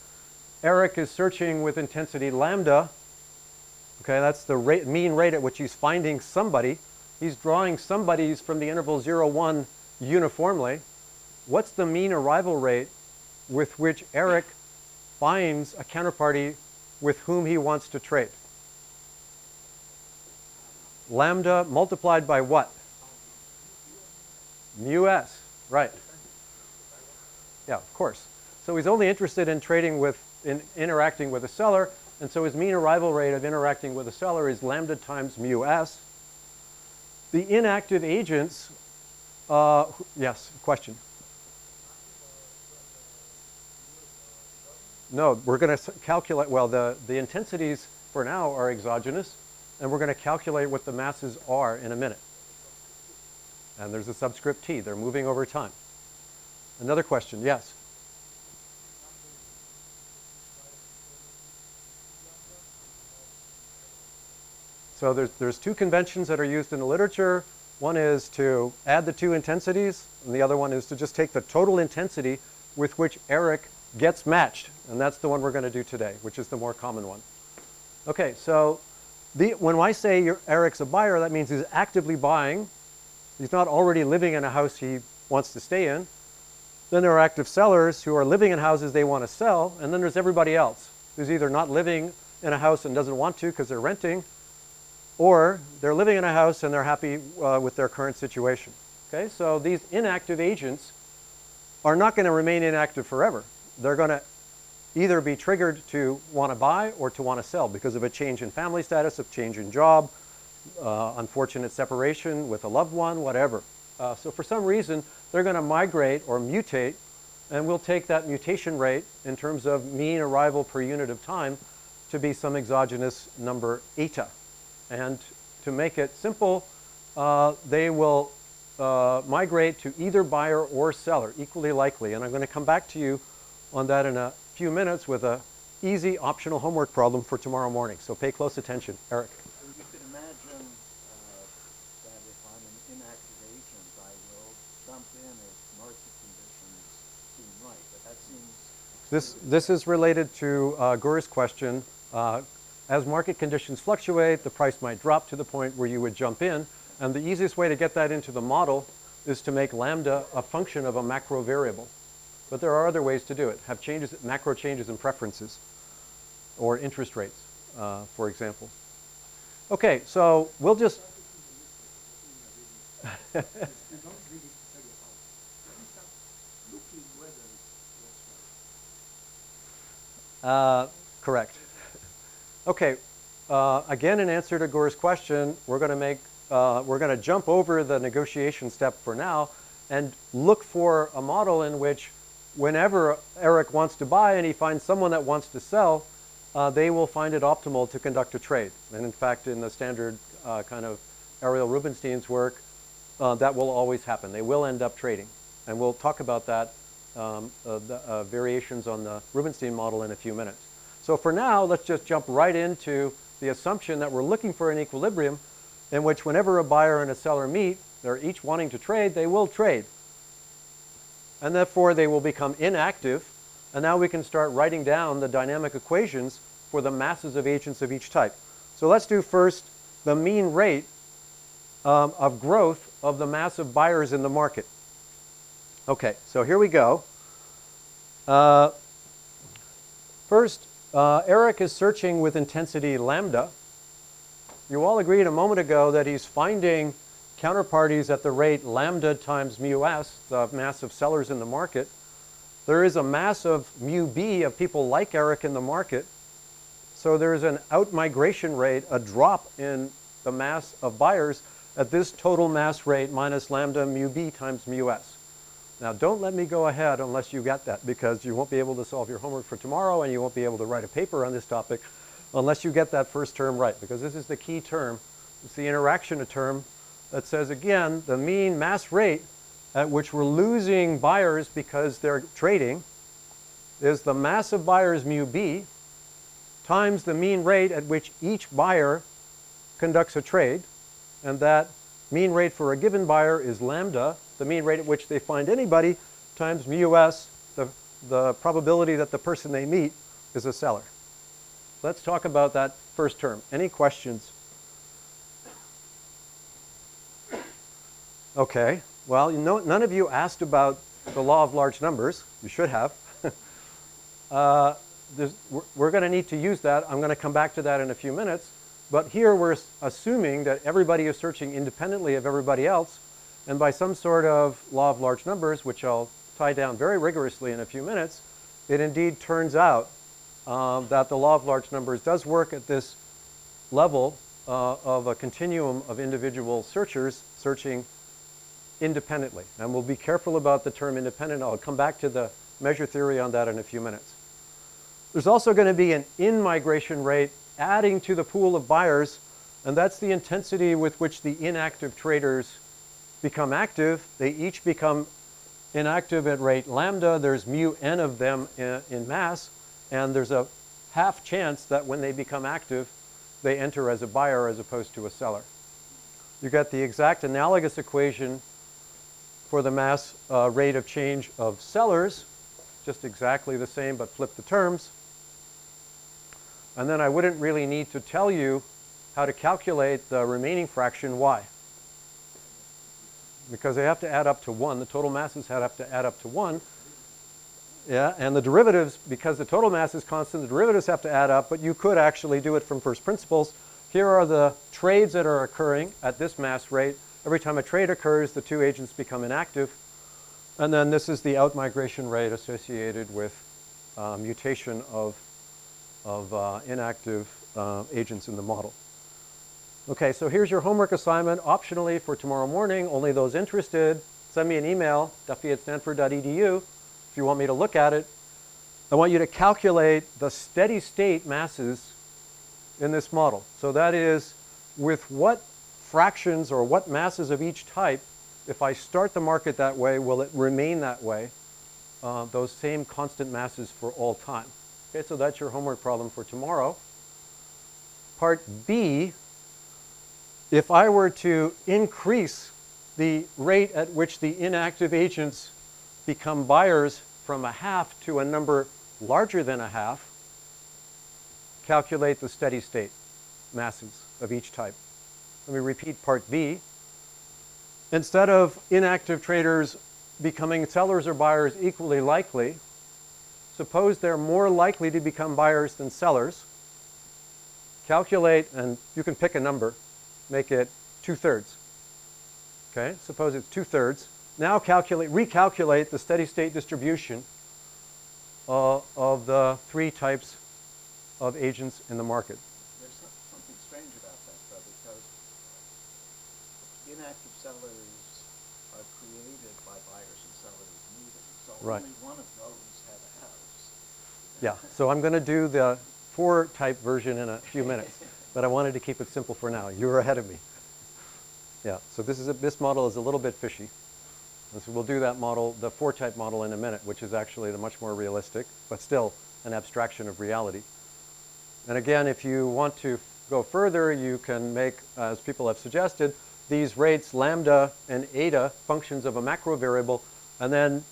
Eric is searching with intensity lambda. Okay, that's the mean rate at which he's finding somebody. He's drawing somebodies from the interval 0, 1 uniformly. What's the mean arrival rate with which Eric finds a counterparty with whom he wants to trade? Lambda multiplied by what? Mu s, right. Yeah, of course. So he's only interested in trading with, interacting with a seller, and so his mean arrival rate of interacting with a seller is lambda times mu s. The inactive agents, yes, question. No, we're going to calculate, well, the intensities for now are exogenous, and we're going to calculate what the masses are in a minute. And there's a subscript t. They're moving over time. Another question, yes? So there's two conventions that are used in the literature. One is to add the two intensities, and the other one is to just take the total intensity with which Eric gets matched. And that's the one we're going to do today, which is the more common one. Okay, so when I say Eric's a buyer, that means he's actively buying. He's not already living in a house he wants to stay in. Then there are active sellers who are living in houses they want to sell. And then there's everybody else who's either not living in a house and doesn't want to because they're renting, or they're living in a house and they're happy with their current situation. Okay, so these inactive agents are not going to remain inactive forever. They're going to either be triggered to want to buy or to want to sell because of a change in family status, a change in job, unfortunate separation with a loved one, whatever. So for some reason, they're going to migrate or mutate, and we'll take that mutation rate in terms of mean arrival per unit of time to be some exogenous number eta. And to make it simple, they will migrate to either buyer or seller, equally likely. And I'm going to come back to you on that in a few minutes with an easy optional homework problem for tomorrow morning. So pay close attention. Eric. You can imagine that if I'm an inactive agent, I will jump in if market conditions seem right. But that seems... This is related to Gur's question. As market conditions fluctuate, the price might drop to the point where you would jump in. And the easiest way to get that into the model is to make lambda a function of a macro variable. But there are other ways to do it. Have changes, macro changes in preferences or interest rates, for example. Okay, so we'll just... Correct. Okay, again, in answer to Gore's question, we're going to jump over the negotiation step for now and look for a model in which whenever Eric wants to buy and he finds someone that wants to sell, they will find it optimal to conduct a trade. And in fact, in the standard kind of Ariel Rubinstein's work, that will always happen. They will end up trading. And we'll talk about that, the variations on the Rubinstein model in a few minutes. So for now, let's just jump right into the assumption that we're looking for an equilibrium in which whenever a buyer and a seller meet, they're each wanting to trade, they will trade. And therefore, they will become inactive. And now we can start writing down the dynamic equations for the masses of agents of each type. So let's do first the mean rate of growth of the mass of buyers in the market. Okay, so here we go. first, Eric is searching with intensity lambda. You all agreed a moment ago that he's finding counterparties at the rate lambda times mu s, the mass of sellers in the market. There is a mass of mu b of people like Eric in the market. So there's an out-migration rate, a drop in the mass of buyers at this total mass rate minus lambda mu b times mu s. Now, don't let me go ahead unless you get that, because you won't be able to solve your homework for tomorrow and you won't be able to write a paper on this topic unless you get that first term right, because this is the key term. It's the interaction term that says, again, the mean mass rate at which we're losing buyers because they're trading is the mass of buyers mu b times the mean rate at which each buyer conducts a trade. And that mean rate for a given buyer is lambda, the mean rate at which they find anybody, times mu s, the probability that the person they meet is a seller. Let's talk about that first term. Any questions? Okay. Well, you know, none of you asked about the law of large numbers. You should have. We're going to need to use that. I'm going to come back to that in a few minutes. But here we're assuming that everybody is searching independently of everybody else. And by some sort of law of large numbers, which I'll tie down very rigorously in a few minutes, it indeed turns out that the law of large numbers does work at this level of a continuum of individual searchers searching independently. And we'll be careful about the term independent. I'll come back to the measure theory on that in a few minutes. There's also going to be an in-migration rate adding to the pool of buyers, and that's the intensity with which the inactive traders become active. They each become inactive at rate lambda. There's mu n of them in mass, and there's a half chance that when they become active, they enter as a buyer as opposed to a seller. You get the exact analogous equation for the mass rate of change of sellers, just exactly the same, but flip the terms. And then I wouldn't really need to tell you how to calculate the remaining fraction y, because they have to add up to 1. The total masses have to add up to 1. Yeah, and the derivatives, because the total mass is constant, the derivatives have to add up, but you could actually do it from first principles. Here are the trades that are occurring at this mass rate. Every time a trade occurs, the two agents become inactive. And then this is the out-migration rate associated with mutation of inactive agents in the model. Okay, so here's your homework assignment. Optionally for tomorrow morning, only those interested, send me an email, duffie@stanford.edu, if you want me to look at it. I want you to calculate the steady state masses in this model. So that is, with what fractions or what masses of each type, if I start the market that way, will it remain that way? Those same constant masses for all time. Okay, so that's your homework problem for tomorrow. Part B, if I were to increase the rate at which the inactive agents become buyers from a half to a number larger than a half, calculate the steady state masses of each type. Let me repeat part B. Instead of inactive traders becoming sellers or buyers equally likely, suppose they're more likely to become buyers than sellers. Calculate, and you can pick a number, make it 2/3. Okay, suppose it's 2/3. Now recalculate the steady state distribution of the three types of agents in the market. There's something strange about that, though, because inactive sellers are created by buyers and sellers meeting. So Right. only one of those have a house. Yeah, so I'm going to do the 4-type version in a few minutes, but I wanted to keep it simple for now. You were ahead of me. Yeah, so this model is a little bit fishy. And so we'll do that model, the 4-type model, in a minute, which is actually the much more realistic, but still an abstraction of reality. And again, if you want to go further, you can make, as people have suggested, these rates lambda and eta functions of a macro variable, and then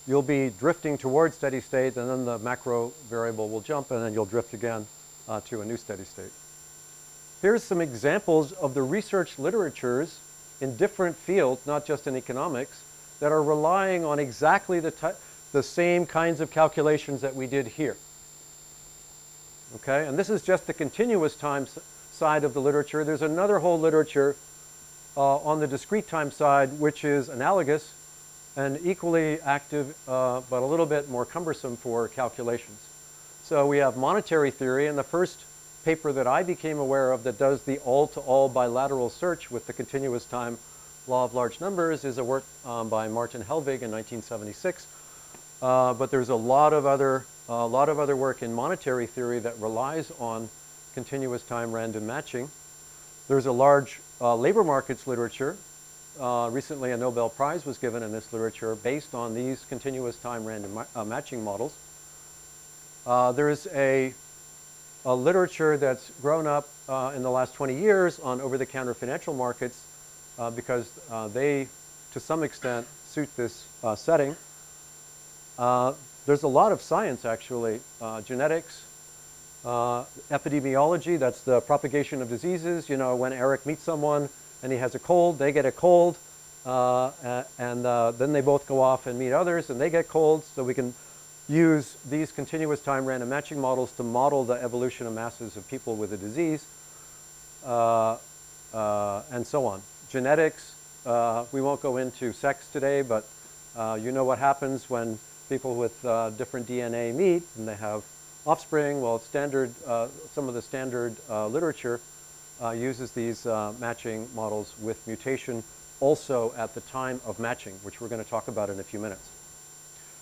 you'll be drifting towards steady state, and then the macro variable will jump, and then you'll drift again to a new steady state. Here's some examples of the research literatures in different fields, not just in economics, that are relying on exactly the same kinds of calculations that we did here. Okay, and this is just the continuous time side of the literature. There's another whole literature on the discrete time side, which is analogous and equally active, but a little bit more cumbersome for calculations. So we have monetary theory, and the first paper that I became aware of that does the all-to-all bilateral search with the continuous time law of large numbers is a work by Martin Helvig in 1976. But there's a lot of other work in monetary theory that relies on continuous time random matching. There's a large labor markets literature. Recently, a Nobel Prize was given in this literature based on these continuous time random matching models. There is a literature that's grown up in the last 20 years on over-the-counter financial markets because they, to some extent, suit this setting. There's a lot of science, actually. Genetics, epidemiology, that's the propagation of diseases. You know, when Eric meets someone and he has a cold, they get a cold, and then they both go off and meet others and they get colds. So we can use these continuous time random matching models to model the evolution of masses of people with a disease, and so on. Genetics, we won't go into sex today, but you know what happens when people with different DNA meet and they have offspring. Well, some of the standard literature uses these matching models with mutation also at the time of matching, which we're going to talk about in a few minutes.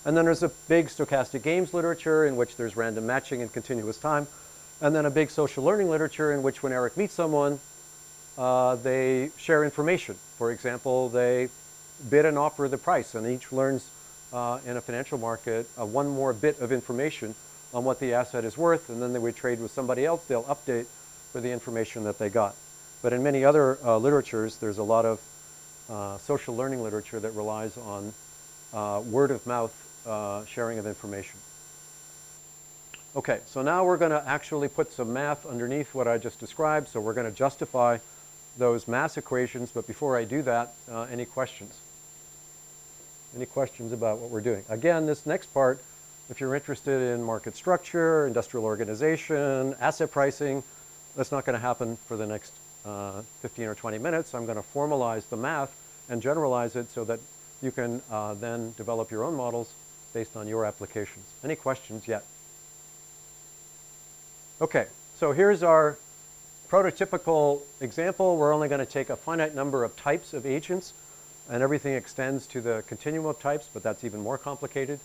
And then there's a big stochastic games literature in which there's random matching and continuous time. And then a big social learning literature in which when Eric meets someone, they share information. For example, they bid and offer the price, and each learns in a financial market one more bit of information on what the asset is worth, and then they would trade with somebody else. They'll update for the information that they got. But in many other literatures, there's a lot of social learning literature that relies on word of mouth sharing of information. Okay, so now we're going to actually put some math underneath what I just described. So we're going to justify those mass equations. But before I do that, any questions? Any questions about what we're doing? Again, this next part, if you're interested in market structure, industrial organization, asset pricing, that's not going to happen for the next 15 or 20 minutes. I'm going to formalize the math and generalize it so that you can then develop your own models based on your applications. Any questions yet? Okay, so here's our prototypical example. We're only going to take a finite number of types of agents, and everything extends to the continuum of types, but that's even more complicated.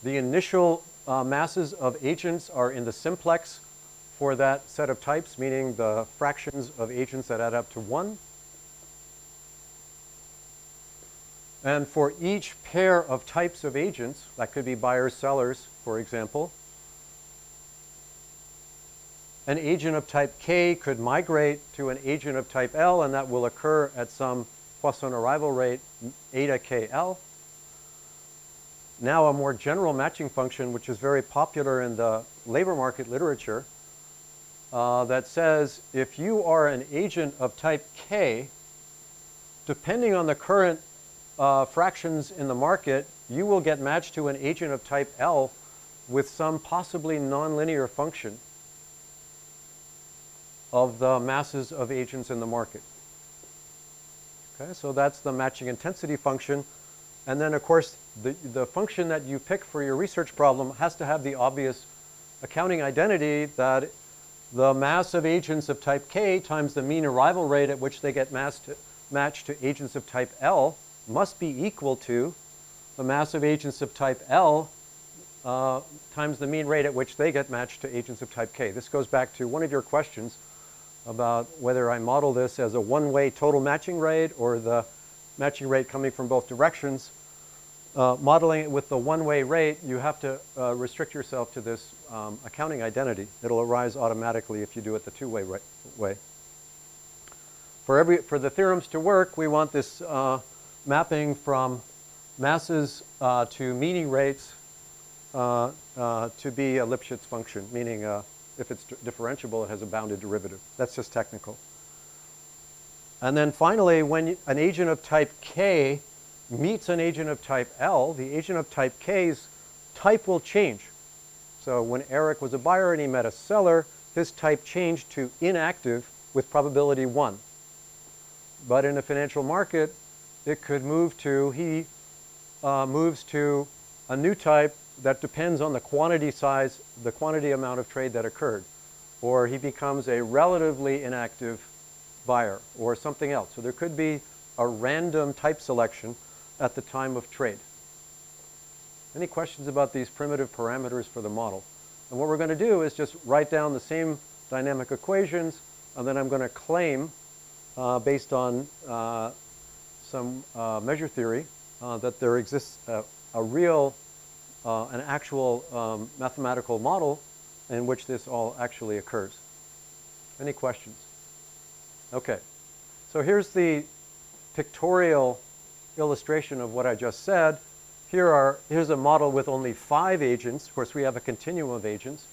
The initial masses of agents are in the simplex for that set of types, meaning the fractions of agents that add up to 1. And for each pair of types of agents, that could be buyers, sellers, for example, an agent of type K could migrate to an agent of type L, and that will occur at some Poisson arrival rate, eta KL. Now a more general matching function, which is very popular in the labor market literature, that says if you are an agent of type K, depending on the current fractions in the market, you will get matched to an agent of type L with some possibly nonlinear function of the masses of agents in the market. Okay, so that's the matching intensity function. And then, of course, the function that you pick for your research problem has to have the obvious accounting identity that the mass of agents of type K times the mean arrival rate at which they get matched to agents of type L must be equal to the mass of agents of type L times the mean rate at which they get matched to agents of type K. This goes back to one of your questions about whether I model this as a one-way total matching rate or the matching rate coming from both directions. Modeling it with the one-way rate, you have to restrict yourself to this accounting identity. It'll arise automatically if you do it the two-way way. For the theorems to work, we want this mapping from masses to meaning rates to be a Lipschitz function, meaning if it's differentiable, it has a bounded derivative. That's just technical. And then finally, when an agent of type K meets an agent of type L, the agent of type K's type will change. So when Eric was a buyer and he met a seller, his type changed to inactive with probability 1. But in a financial market, it could move to, he moves to a new type that depends on the quantity size, the quantity amount of trade that occurred. Or he becomes a relatively inactive buyer or something else. So there could be a random type selection at the time of trade. Any questions about these primitive parameters for the model? And what we're going to do is just write down the same dynamic equations, and then I'm going to claim, based on some measure theory, that there exists a real, an actual mathematical model in which this all actually occurs. Any questions? Okay. So here's the pictorial illustration of what I just said. Here's a model with only 5 agents. Of course, we have a continuum of agents,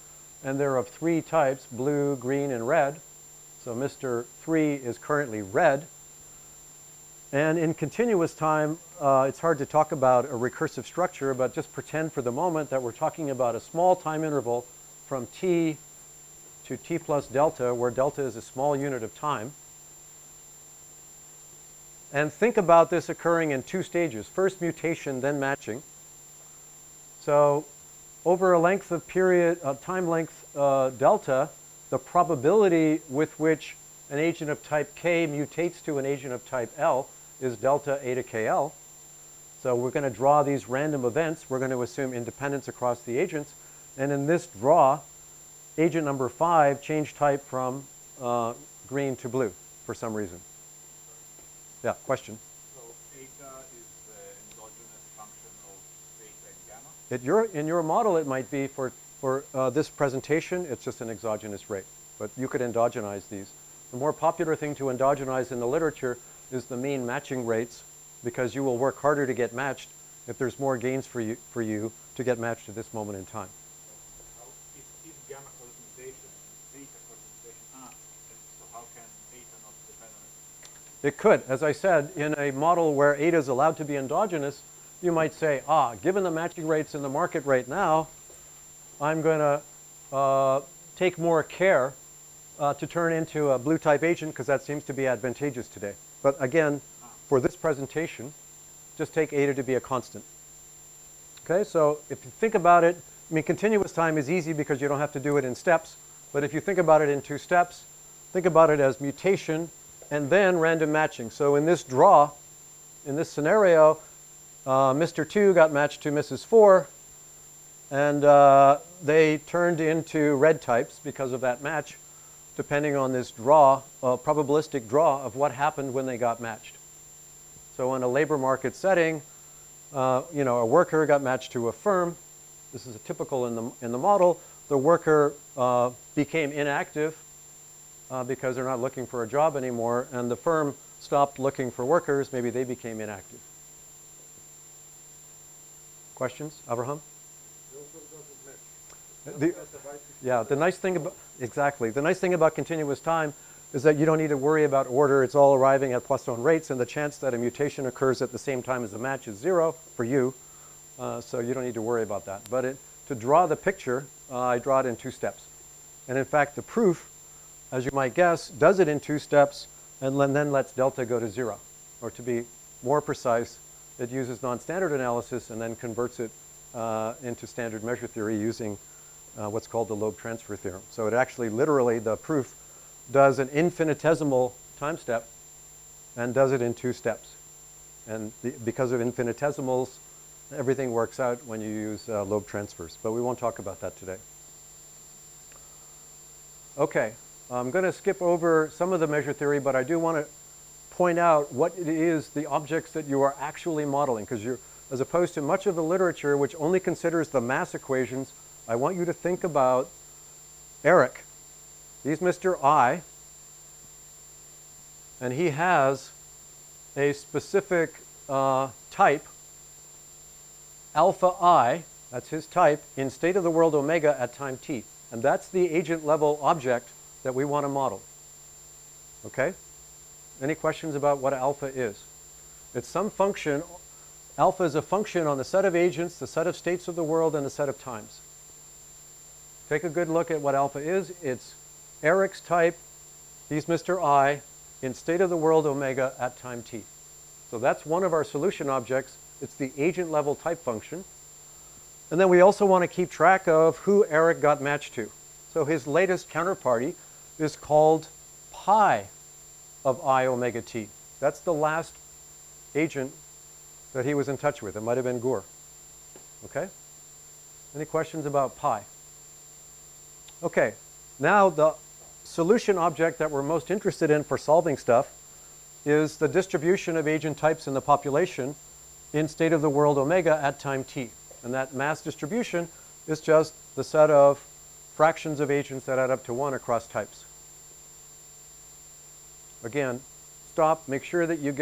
and they're of 3 types, blue, green, and red. So Mr. 3 is currently red. And in continuous time, it's hard to talk about a recursive structure, but just pretend for the moment that we're talking about a small time interval from t to t plus delta, where delta is a small unit of time. And think about this occurring in 2 stages. First mutation, then matching. So over a length of period, time length delta, the probability with which an agent of type K mutates to an agent of type L is delta eta KL. So we're going to draw these random events. We're going to assume independence across the agents. And in this draw, agent number 5 changed type from green to blue for some reason. Yeah, question? So eta is the endogenous function of theta and gamma? In your model, it might be for this presentation, it's just an exogenous rate. But you could endogenize these. The more popular thing to endogenize in the literature is the mean matching rates, because you will work harder to get matched if there's more gains for you to get matched at this moment in time. If gamma causes mutation, theta causes mutation, so how can eta not depend on it? It could. As I said, in a model where eta is allowed to be endogenous, you might say, given the matching rates in the market right now, I'm going to take more care to turn into a blue type agent because that seems to be advantageous today. But again, for this presentation, just take eta to be a constant. Okay, so if you think about it, I mean, continuous time is easy because you don't have to do it in steps. But if you think about it in 2 steps, think about it as mutation and then random matching. So in this draw, in this scenario, Mr. 2 got matched to Mrs. 4, and they turned into red types because of that match, depending on this draw, probabilistic draw of what happened when they got matched. So in a labor market setting, a worker got matched to a firm. This is typical in the model. The worker became inactive because they're not looking for a job anymore, and the firm stopped looking for workers. Maybe they became inactive. Questions, Abraham? The nice thing about the nice thing about continuous time is that you don't need to worry about order. It's all arriving at Poisson rates, and the chance that a mutation occurs at the same time as the match is 0 for you. So you don't need to worry about that. But to draw the picture, I draw it in 2 steps. And in fact, the proof, as you might guess, does it in 2 steps and then lets delta go to 0. Or to be more precise, it uses non-standard analysis and then converts it into standard measure theory using what's called the Loeb transfer theorem. So it actually literally, the proof does an infinitesimal time step and does it in 2 steps. And because of infinitesimals, everything works out when you use Loeb transfers. But we won't talk about that today. Okay, I'm going to skip over some of the measure theory, but I do want to point out what it is, the objects that you are actually modeling, because as opposed to much of the literature which only considers the mass equations, I want you to think about Eric. He's Mr. I, and he has a specific type, alpha I, that's his type, in state of the world omega at time t. And that's the agent level object that we want to model. Okay? Any questions about what alpha is? It's some function. Alpha is a function on the set of agents, the set of states of the world, and the set of times. Take a good look at what alpha is. It's Eric's type. He's Mr. I in state of the world omega at time t. So that's one of our solution objects. It's the agent level type function. And then we also want to keep track of who Eric got matched to. So his latest counterparty is called pi of I omega t. That's the last agent that he was in touch with. It might have been Gur. Okay? Any questions about pi? Okay, now the solution object that we're most interested in for solving stuff is the distribution of agent types in the population in state of the world omega at time t. And that mass distribution is just the set of fractions of agents that add up to 1 across types. Again, stop, make sure that you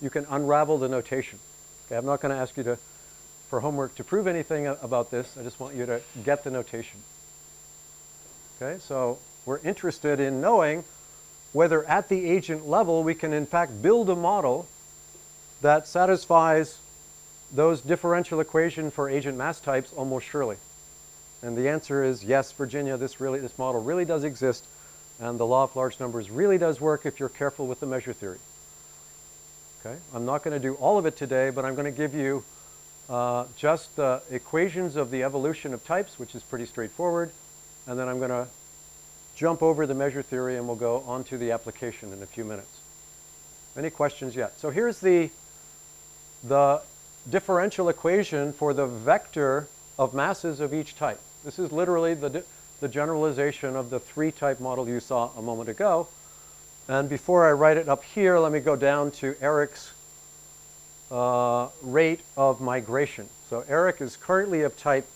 can unravel the notation. Okay, I'm not going to ask you for homework to prove anything about this. I just want you to get the notation. Okay, so we're interested in knowing whether at the agent level we can in fact build a model that satisfies those differential equation for agent mass types almost surely. And the answer is yes, Virginia, this model really does exist, and the law of large numbers really does work if you're careful with the measure theory. Okay, I'm not going to do all of it today, but I'm going to give you just the equations of the evolution of types, which is pretty straightforward, and then I'm going to jump over the measure theory and we'll go on to the application in a few minutes. Any questions yet? So here's the differential equation for the vector of masses of each type. This is literally the generalization of the 3-type model you saw a moment ago. And before I write it up here, let me go down to Eric's rate of migration. So Eric is currently of type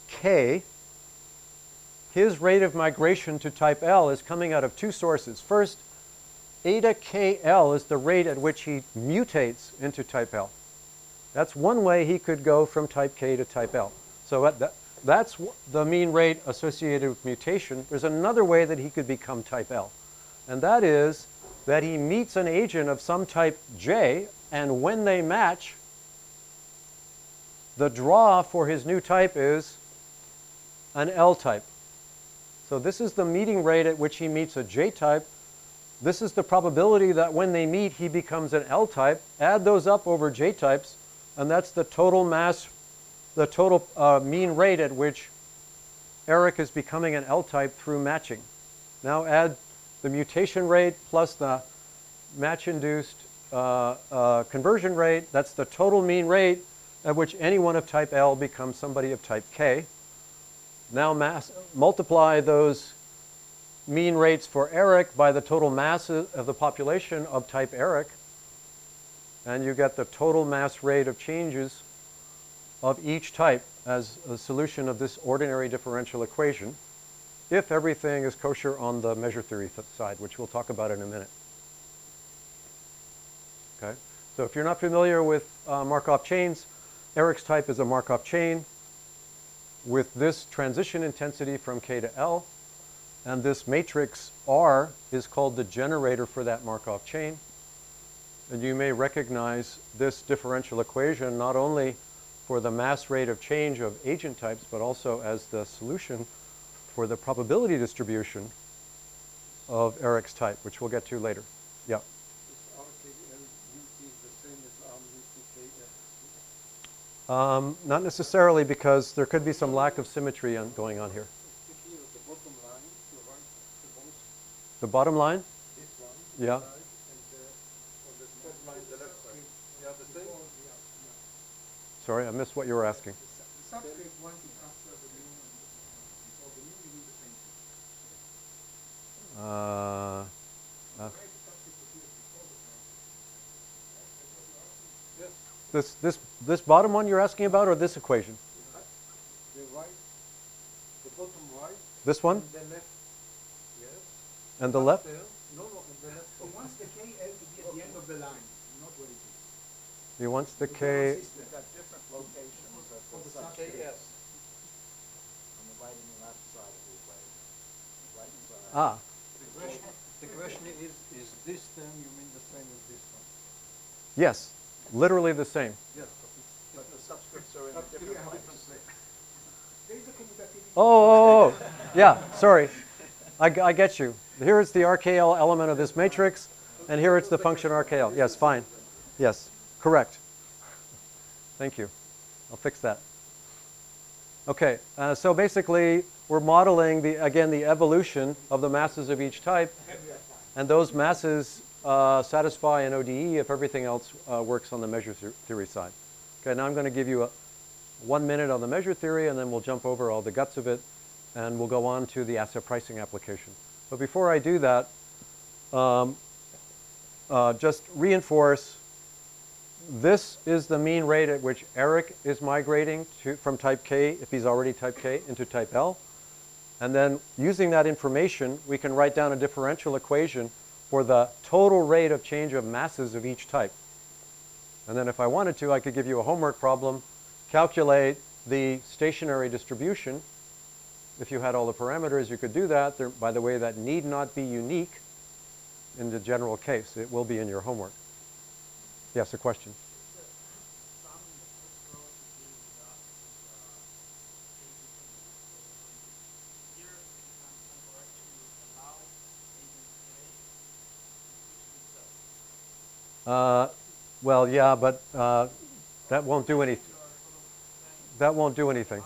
K. His rate of migration to type L is coming out of 2 sources. First, eta KL is the rate at which he mutates into type L. That's one way he could go from type K to type L. So that's the mean rate associated with mutation. There's another way that he could become type L. And that is that he meets an agent of some type J, and when they match, the draw for his new type is an L type. So this is the meeting rate at which he meets a J type. This is the probability that when they meet, he becomes an L type. Add those up over J types, and that's the total mass, the total mean rate at which Eric is becoming an L type through matching. Now add the mutation rate plus the match-induced conversion rate. That's the total mean rate at which anyone of type L becomes somebody of type K. Now multiply those mean rates for Eric by the total mass of the population of type Eric, and you get the total mass rate of changes of each type as a solution of this ordinary differential equation, if everything is kosher on the measure theory side, which we'll talk about in a minute. Okay, so if you're not familiar with Markov chains, Eric's type is a Markov chain with this transition intensity from K to L, and this matrix R is called the generator for that Markov chain. And you may recognize this differential equation not only for the mass rate of change of agent types, but also as the solution for the probability distribution of Eric's type, which we'll get to later. Yeah. Is RKL UT the same as RUTKL? Not necessarily, because there could be some lack of symmetry going on here. Here, the bottom line, to the right, the most, The bottom line? this one, Yeah. right, and on the top line, the left side. They are the same? Sorry, I missed what you were asking. The subscript 1 is after the new and before the new, you need the same thing. Uh, Right, the subscript appears before the prime. Yes, this bottom one you're asking about, or this equation? the right, the bottom right, This one? and the left. Yes. And the left? There. No, and the left. He wants the KL to be at the end of the line, not where it is. He wants the K. We've got different locations of Of the the subscript KS. on the right and the left side of the equation. Right side. Ah, The question is this term you mean the same as this one? yes, literally the same. Yes, But the subscripts are in a different place. There is a commutativity. Oh, Yeah, sorry. I get you. Here it's the RKL element of this matrix, and here it's the function RKL. Yes, fine. Yes, correct. Thank you. I'll fix that. Okay, so basically we're modeling, again, the evolution of the masses of each type, and those masses satisfy an ODE if everything else works on the measure theory side. Okay, now I'm going to give you 1 minute on the measure theory, and then we'll jump over all the guts of it, and we'll go on to the asset pricing application. But before I do that, just reinforce, this is the mean rate at which Eric is migrating from type K, if he's already type K, into type L. And then using that information, we can write down a differential equation for the total rate of change of masses of each type. And then if I wanted to, I could give you a homework problem, calculate the stationary distribution. If you had all the parameters, you could do that. By the way, that need not be unique in the general case. It will be in your homework. Yes, a question. Well, yeah, but that won't do anything. That won't do anything.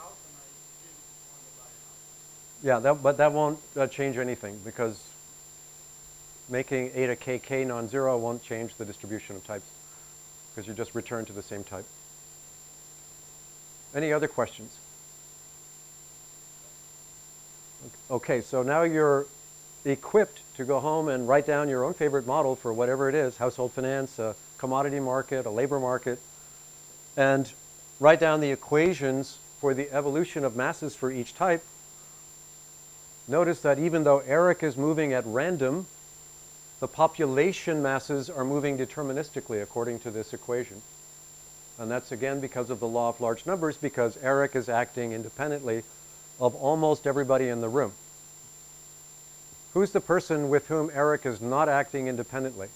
Yeah, but that won't change anything, because making eta kk non-zero won't change the distribution of types, because you just return to the same type. Any other questions? Okay, so now you're equipped to go home and write down your own favorite model for whatever it is, household finance, a commodity market, a labor market, and write down the equations for the evolution of masses for each type. Notice that even though Eric is moving at random, the population masses are moving deterministically according to this equation. And that's again because of the law of large numbers, because Eric is acting independently of almost everybody in the room. Who's the person with whom Eric is not acting independently?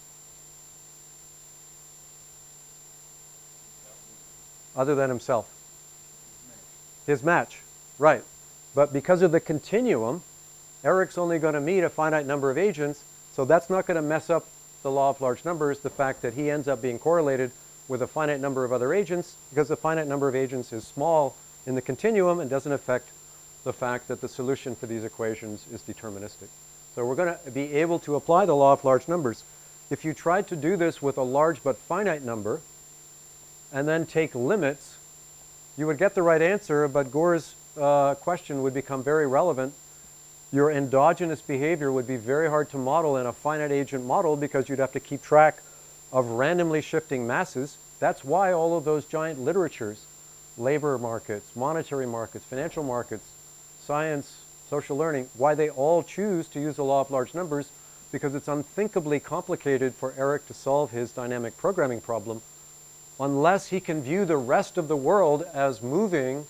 Other than himself? His match, right. But because of the continuum, Eric's only going to meet a finite number of agents, so that's not going to mess up the law of large numbers, the fact that he ends up being correlated with a finite number of other agents, because the finite number of agents is small in the continuum and doesn't affect the fact that the solution for these equations is deterministic. So we're going to be able to apply the law of large numbers. If you tried to do this with a large but finite number and then take limits, you would get the right answer, but Gore's question would become very relevant. Your endogenous behavior would be very hard to model in a finite agent model, because you'd have to keep track of randomly shifting masses. That's why all of those giant literatures, labor markets, monetary markets, financial markets, science, social learning, why they all choose to use the law of large numbers, because it's unthinkably complicated for Eric to solve his dynamic programming problem unless he can view the rest of the world as moving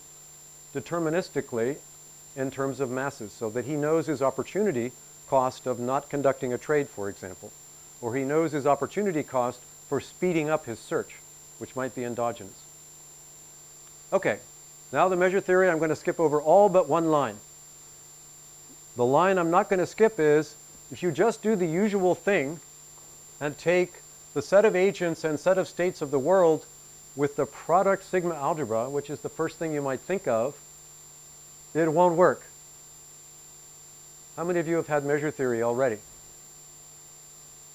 deterministically in terms of masses, so that he knows his opportunity cost of not conducting a trade, for example, or he knows his opportunity cost for speeding up his search, which might be endogenous. Okay, now the measure theory, I'm going to skip over all but one line. The line I'm not going to skip is, if you just do the usual thing and take the set of agents and set of states of the world with the product sigma algebra, which is the first thing you might think of, it won't work. How many of you have had measure theory already?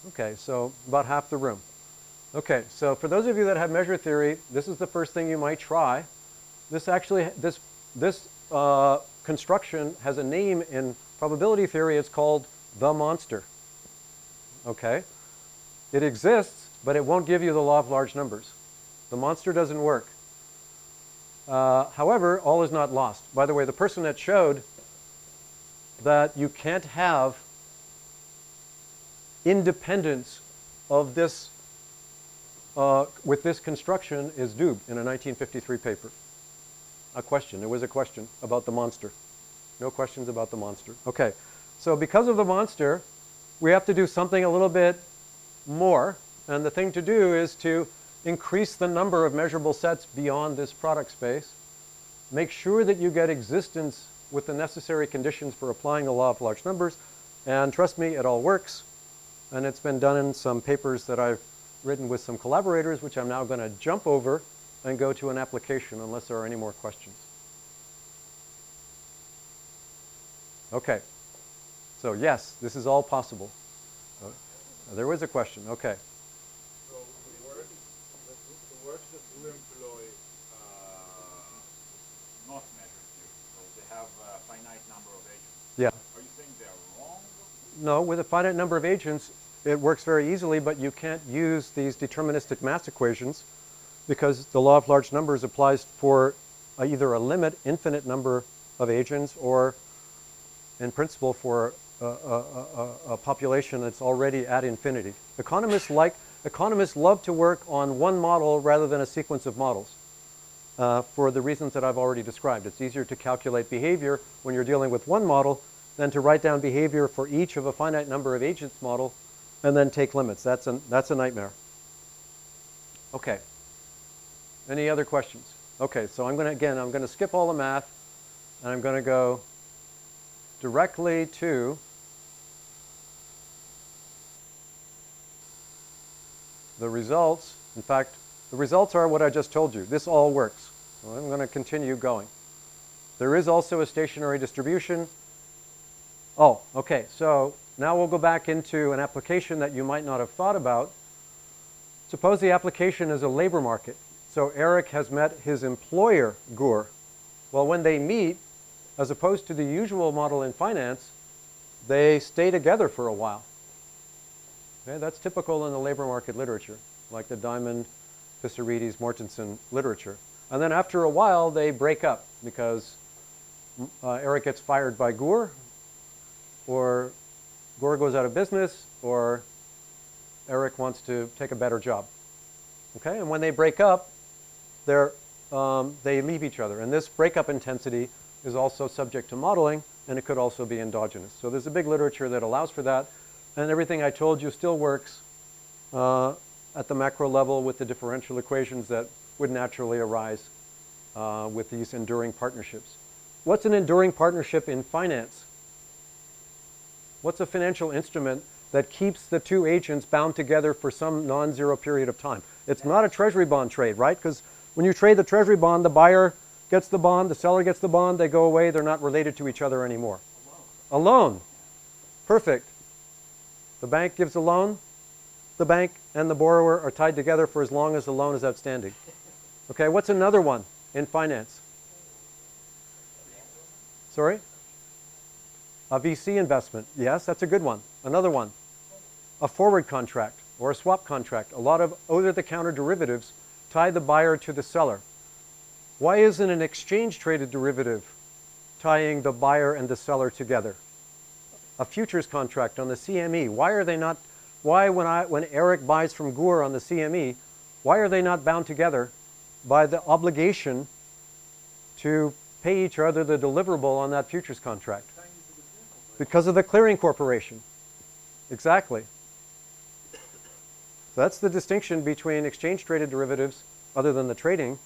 Okay, so about half the room. Okay, so for those of you that have measure theory, this is the first thing you might try. This actually, this construction has a name in probability theory. It's called the monster. Okay? It exists, but it won't give you the law of large numbers. The monster doesn't work. However, all is not lost. By the way, the person that showed that you can't have independence of this with this construction is Doob in a 1953 paper. A question. There was a question about the monster. No questions about the monster. Okay. So because of the monster, we have to do something a little bit more. And the thing to do is to increase the number of measurable sets beyond this product space. Make sure that you get existence with the necessary conditions for applying the law of large numbers. And trust me, it all works. And it's been done in some papers that I've written with some collaborators, which I'm now going to jump over and go to an application unless there are any more questions. Okay. So yes, this is all possible. There was a question. Okay. So the works that do employ not measured here, so they have a finite number of agents. Yeah. Are you saying they're wrong? No, with a finite number of agents, it works very easily, but you can't use these deterministic mass equations because the law of large numbers applies for either a limit, infinite number of agents, or in principle for a population that's already at infinity. Economists love to work on one model rather than a sequence of models for the reasons that I've already described. It's easier to calculate behavior when you're dealing with one model than to write down behavior for each of a finite number of agents model and then take limits. That's a nightmare. Okay. Any other questions? Okay, so I'm going to skip all the math and I'm going to go directly to the results. In fact, the results are what I just told you. This all works. So I'm going to continue going. There is also a stationary distribution. Oh, okay. So now we'll go back into an application that you might not have thought about. Suppose the application is a labor market. So Eric has met his employer, Gur. Well, when they meet, as opposed to the usual model in finance, they stay together for a while. Okay, that's typical in the labor market literature, like the Diamond, Pissarides, Mortensen literature. And then after a while, they break up because Eric gets fired by Gur, or Gur goes out of business, or Eric wants to take a better job. Okay, and when they break up, they leave each other. And this breakup intensity is also subject to modeling, and it could also be endogenous. So there's a big literature that allows for that. And everything I told you still works at the macro level with the differential equations that would naturally arise with these enduring partnerships. What's an enduring partnership in finance? What's a financial instrument that keeps the two agents bound together for some non-zero period of time? It's not a treasury bond trade, right? Because when you trade the treasury bond, the buyer gets the bond, the seller gets the bond, they go away, they're not related to each other anymore. A loan. Perfect. The bank gives a loan, the bank and the borrower are tied together for as long as the loan is outstanding. Okay, what's another one in finance? Sorry? A VC investment. Yes, that's a good one. Another one. A forward contract or a swap contract. A lot of over-the-counter derivatives tie the buyer to the seller. Why isn't an exchange-traded derivative tying the buyer and the seller together? A futures contract on the CME. Why are they not? Why when Eric buys from Gur on the CME, why are they not bound together by the obligation to pay each other the deliverable on that futures contract? Because of the clearing corporation. Exactly. So that's the distinction between exchange-traded derivatives, other than the trading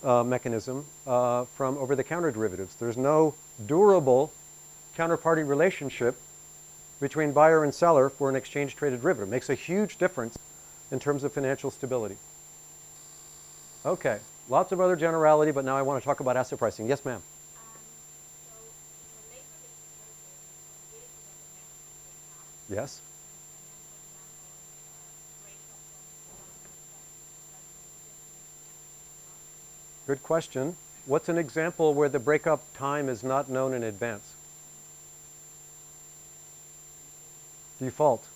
mechanism, from over-the-counter derivatives. There's no durable counterparty relationship between buyer and seller for an exchange-traded derivative. It makes a huge difference in terms of financial stability. Okay, lots of other generality, but now I want to talk about asset pricing. Yes, ma'am. Yes. Good question. What's an example where the breakup time is not known in advance? Default.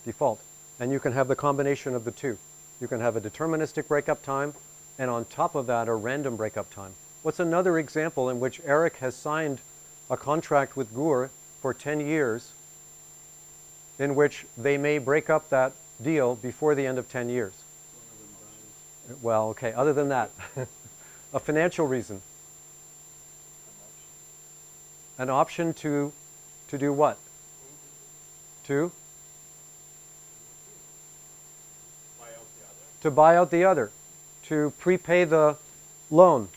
Default. And you can have the combination of the two. You can have a deterministic breakup time, and on top of that, a random breakup time. What's another example in which Eric has signed a contract with Gur for 10 years in which they may break up that deal before the end of 10 years? Well, okay, other than that, a financial reason. An option to do what? To buy out the other, to prepay the loan.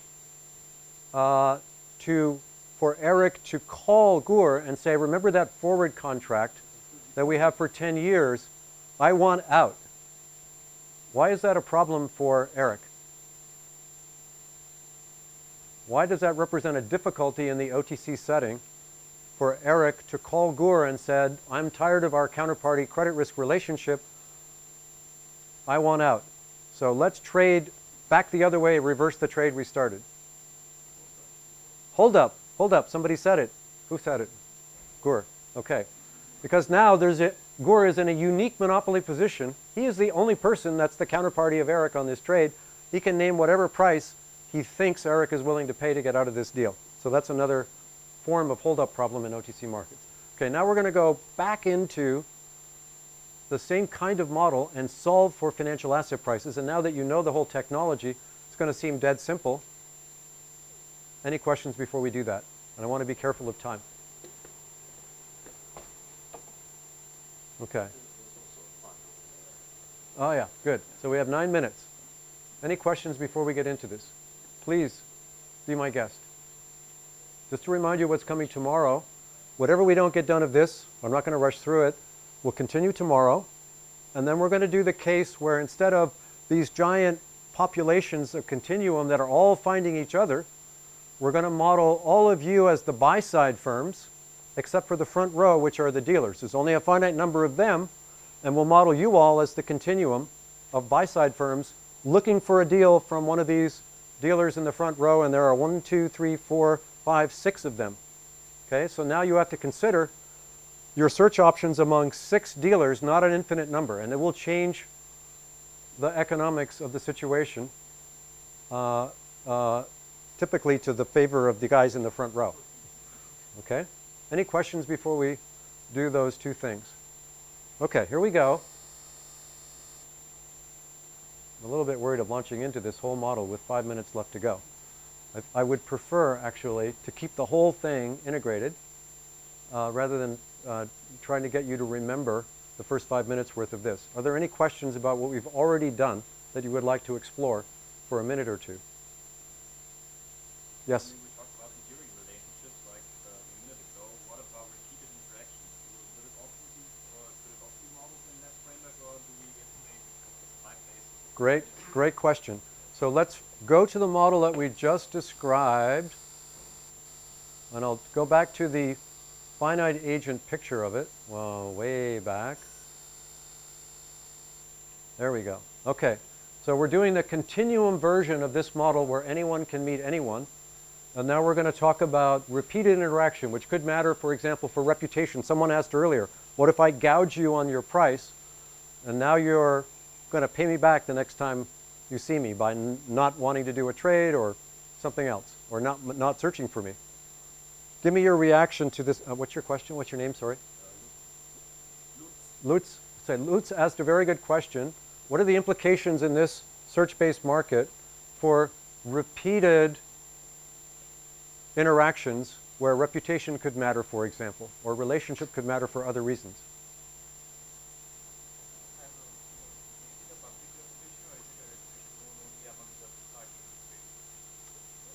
for Eric to call Gur and say, remember that forward contract that we have for 10 years? I want out. Why is that a problem for Eric? Why does that represent a difficulty in the OTC setting for Eric to call Gur and said, I'm tired of our counterparty credit risk relationship. I want out. So let's trade back the other way, reverse the trade we started. Hold up. Somebody said it. Who said it? Gur. Okay. Because now Gur is in a unique monopoly position. He is the only person that's the counterparty of Eric on this trade. He can name whatever price he thinks Eric is willing to pay to get out of this deal. So that's another form of hold-up problem in OTC markets. Okay, now we're going to go back into the same kind of model and solve for financial asset prices. And now that you know the whole technology, it's going to seem dead simple. Any questions before we do that? And I want to be careful of time. Okay. Oh yeah, good. So we have 9 minutes. Any questions before we get into this? Please be my guest. Just to remind you what's coming tomorrow, whatever we don't get done of this, I'm not going to rush through it, we'll continue tomorrow. And then we're going to do the case where instead of these giant populations of continuum that are all finding each other, we're going to model all of you as the buy-side firms, except for the front row, which are the dealers. There's only a finite number of them, and we'll model you all as the continuum of buy-side firms looking for a deal from one of these dealers in the front row, and there are 1, 2, 3, 4, 5, 6 of them. Okay, so now you have to consider your search options among 6 dealers, not an infinite number, and it will change the economics of the situation, typically to the favor of the guys in the front row. Okay? Any questions before we do those 2 things? Okay, here we go. I'm a little bit worried of launching into this whole model with 5 minutes left to go. I would prefer, actually, to keep the whole thing integrated rather than trying to get you to remember the first 5 minutes worth of this. Are there any questions about what we've already done that you would like to explore for a minute or 2? Yes? We talked about enduring relationships like a minute ago. What about repeated interactions? Could it also be modeled in that framework, or do we get to make a slide-based? Great question. So let's go to the model that we just described, and I'll go back to the finite agent picture of it. Well, way back. There we go. Okay, so we're doing the continuum version of this model where anyone can meet anyone. And now we're going to talk about repeated interaction, which could matter, for example, for reputation. Someone asked earlier, what if I gouge you on your price, and now you're going to pay me back the next time you see me by not wanting to do a trade or something else, or not searching for me? Give me your reaction to this. What's your question? What's your name? Sorry. Lutz. Lutz asked a very good question. What are the implications in this search-based market for repeated interactions where reputation could matter, for example, or relationship could matter for other reasons?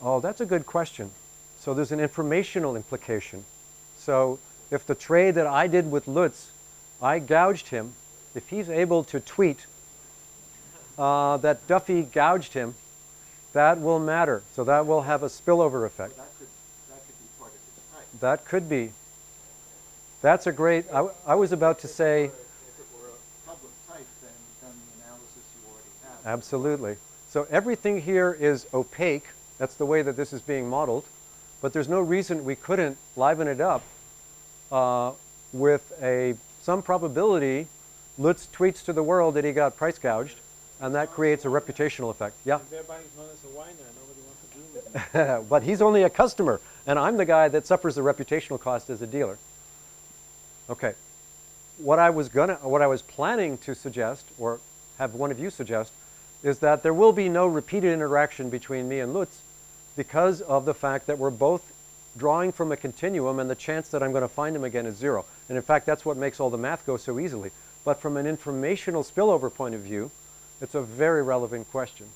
Oh, that's a good question. So there's an informational implication. So if the trade that I did with Lutz, I gouged him, if he's able to tweet that Duffie gouged him, that will matter. So that will have a spillover effect. That could be part of his price. That could be. That's a great, I was about to say. If it were a public type, then the analysis you already have. Absolutely. So everything here is opaque. That's the way that this is being modeled. But there's no reason we couldn't liven it up with some probability. Lutz tweets to the world that he got price gouged, and that creates a reputational effect. Yeah? And thereby he's known as a whiner. Nobody wants to deal with him. But he's only a customer, and I'm the guy that suffers the reputational cost as a dealer. Okay. What I was planning to suggest, or have one of you suggest, is that there will be no repeated interaction between me and Lutz because of the fact that we're both drawing from a continuum, and the chance that I'm going to find him again is 0. And in fact, that's what makes all the math go so easily. But from an informational spillover point of view, it's a very relevant question.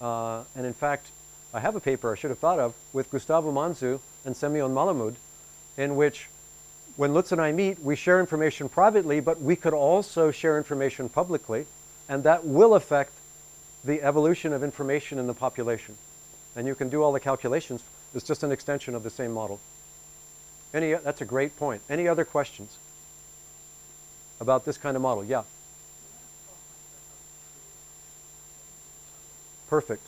And in fact, I have a paper I should have thought of with Gustavo Manzu and Semyon Malamud, in which when Lutz and I meet, we share information privately, but we could also share information publicly, and that will affect the evolution of information in the population. And you can do all the calculations. It's just an extension of the same model. That's a great point. Any other questions about this kind of model? Yeah. Perfect.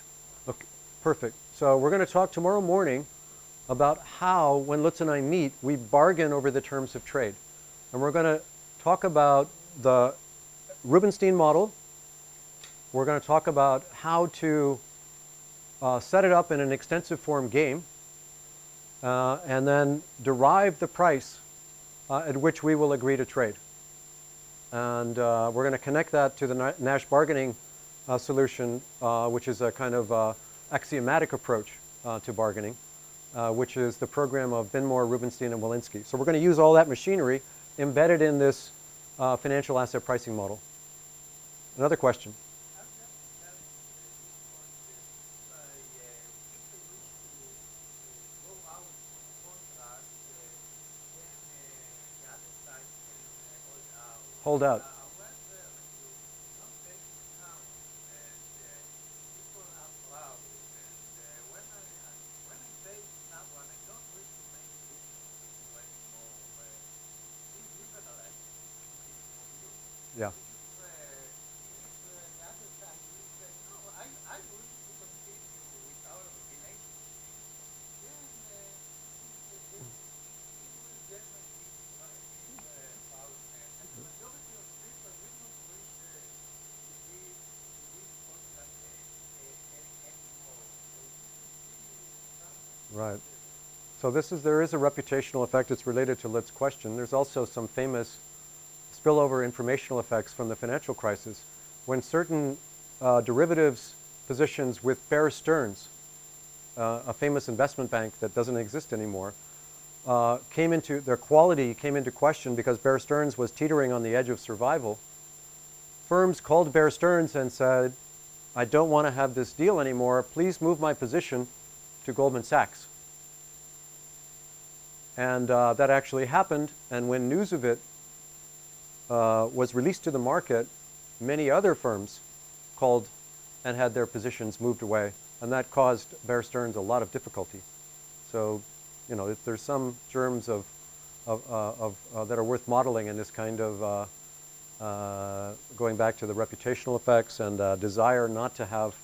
Okay. Perfect. So we're going to talk tomorrow morning about how, when Lutz and I meet, we bargain over the terms of trade. And we're going to talk about the Rubinstein model. We're going to talk about how to set it up in an extensive form game, and then derive the price at which we will agree to trade. And we're going to connect that to the Nash bargaining solution, which is a kind of axiomatic approach to bargaining, which is the program of Binmore, Rubinstein, and Walensky. So we're going to use all that machinery embedded in this financial asset pricing model. Another question? Hold out. Yeah. Right. So there is a reputational effect. It's related to Litz's question. There's also some famous spillover informational effects from the financial crisis when certain derivatives positions with Bear Stearns, a famous investment bank that doesn't exist anymore, their quality came into question because Bear Stearns was teetering on the edge of survival. Firms called Bear Stearns and said, I don't want to have this deal anymore. Please move my position to Goldman Sachs. And that actually happened. And when news of it was released to the market, many other firms called and had their positions moved away. And that caused Bear Stearns a lot of difficulty. So, there's some germs that are worth modeling in this kind of going back to the reputational effects and desire not to have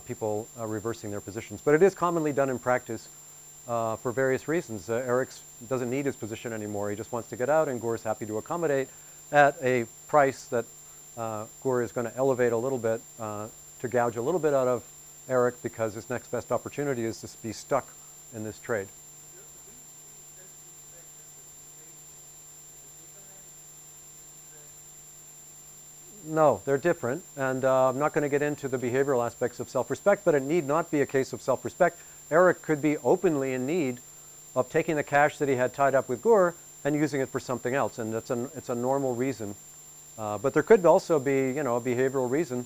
people reversing their positions. But it is commonly done in practice for various reasons. Eric doesn't need his position anymore. He just wants to get out, and Gore is happy to accommodate at a price that Gore is going to elevate a little bit to gouge a little bit out of Eric, because his next best opportunity is to be stuck in this trade. No, they're different, and I'm not going to get into the behavioral aspects of self-respect, but it need not be a case of self-respect. Eric could be openly in need of taking the cash that he had tied up with Gore and using it for something else, and it's a normal reason. But there could also be, a behavioral reason.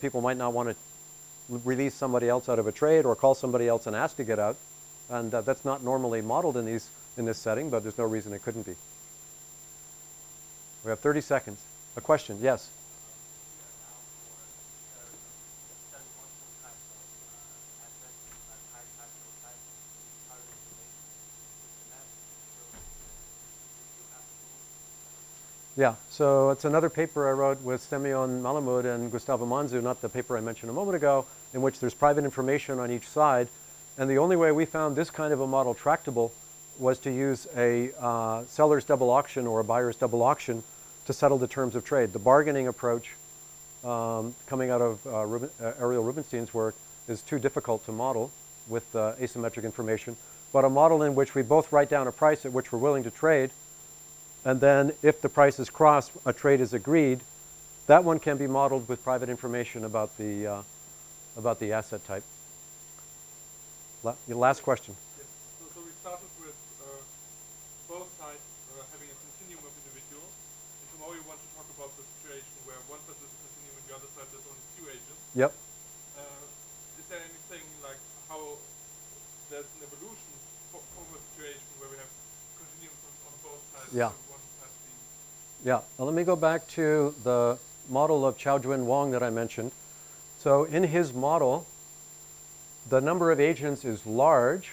People might not want to release somebody else out of a trade or call somebody else and ask to get out, and that's not normally modeled in this setting, but there's no reason it couldn't be. We have 30 seconds. A question? Yes. Yeah, so it's another paper I wrote with Semyon Malamud and Gustavo Manzu, not the paper I mentioned a moment ago, in which there's private information on each side. And the only way we found this kind of a model tractable was to use a seller's double auction or a buyer's double auction to settle the terms of trade. The bargaining approach coming out of Ariel Rubinstein's work is too difficult to model with asymmetric information. But a model in which we both write down a price at which we're willing to trade, and then if the price is crossed, a trade is agreed, that one can be modeled with private information about the asset type. Last question. Yes. So we started with both sides having a continuum of individuals, and tomorrow you want to talk about the situation where one side is a continuum and the other side there's only two agents. Yep. Is there anything like how there's an evolution from a situation where we have continuums on both sides. Yeah. So one side being Yeah, well, let me go back to the model of Qiaojun Wang that I mentioned. So in his model, the number of agents is large,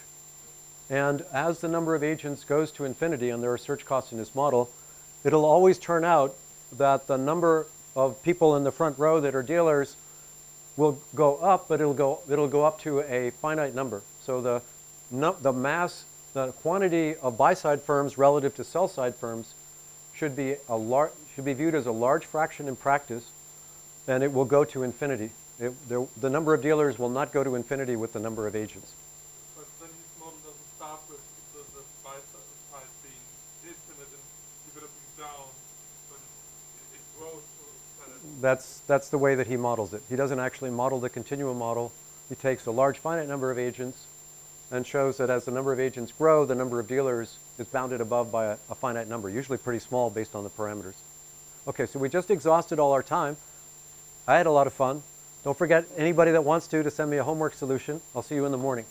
and as the number of agents goes to infinity, and there are search costs in his model, it'll always turn out that the number of people in the front row that are dealers will go up, but it'll go up to a finite number. So the quantity of buy-side firms relative to sell-side firms should be viewed as a large fraction in practice, and it will go to infinity. The number of dealers will not go to infinity with the number of agents. But then his model doesn't start with the buy side being infinite and developing down, but it grows to That's the way that he models it. He doesn't actually model the continuum model. He takes a large finite number of agents and shows that as the number of agents grow, the number of dealers is bounded above by a finite number, usually pretty small based on the parameters. Okay, so we just exhausted all our time. I had a lot of fun. Don't forget, anybody that wants to send me a homework solution. I'll see you in the morning.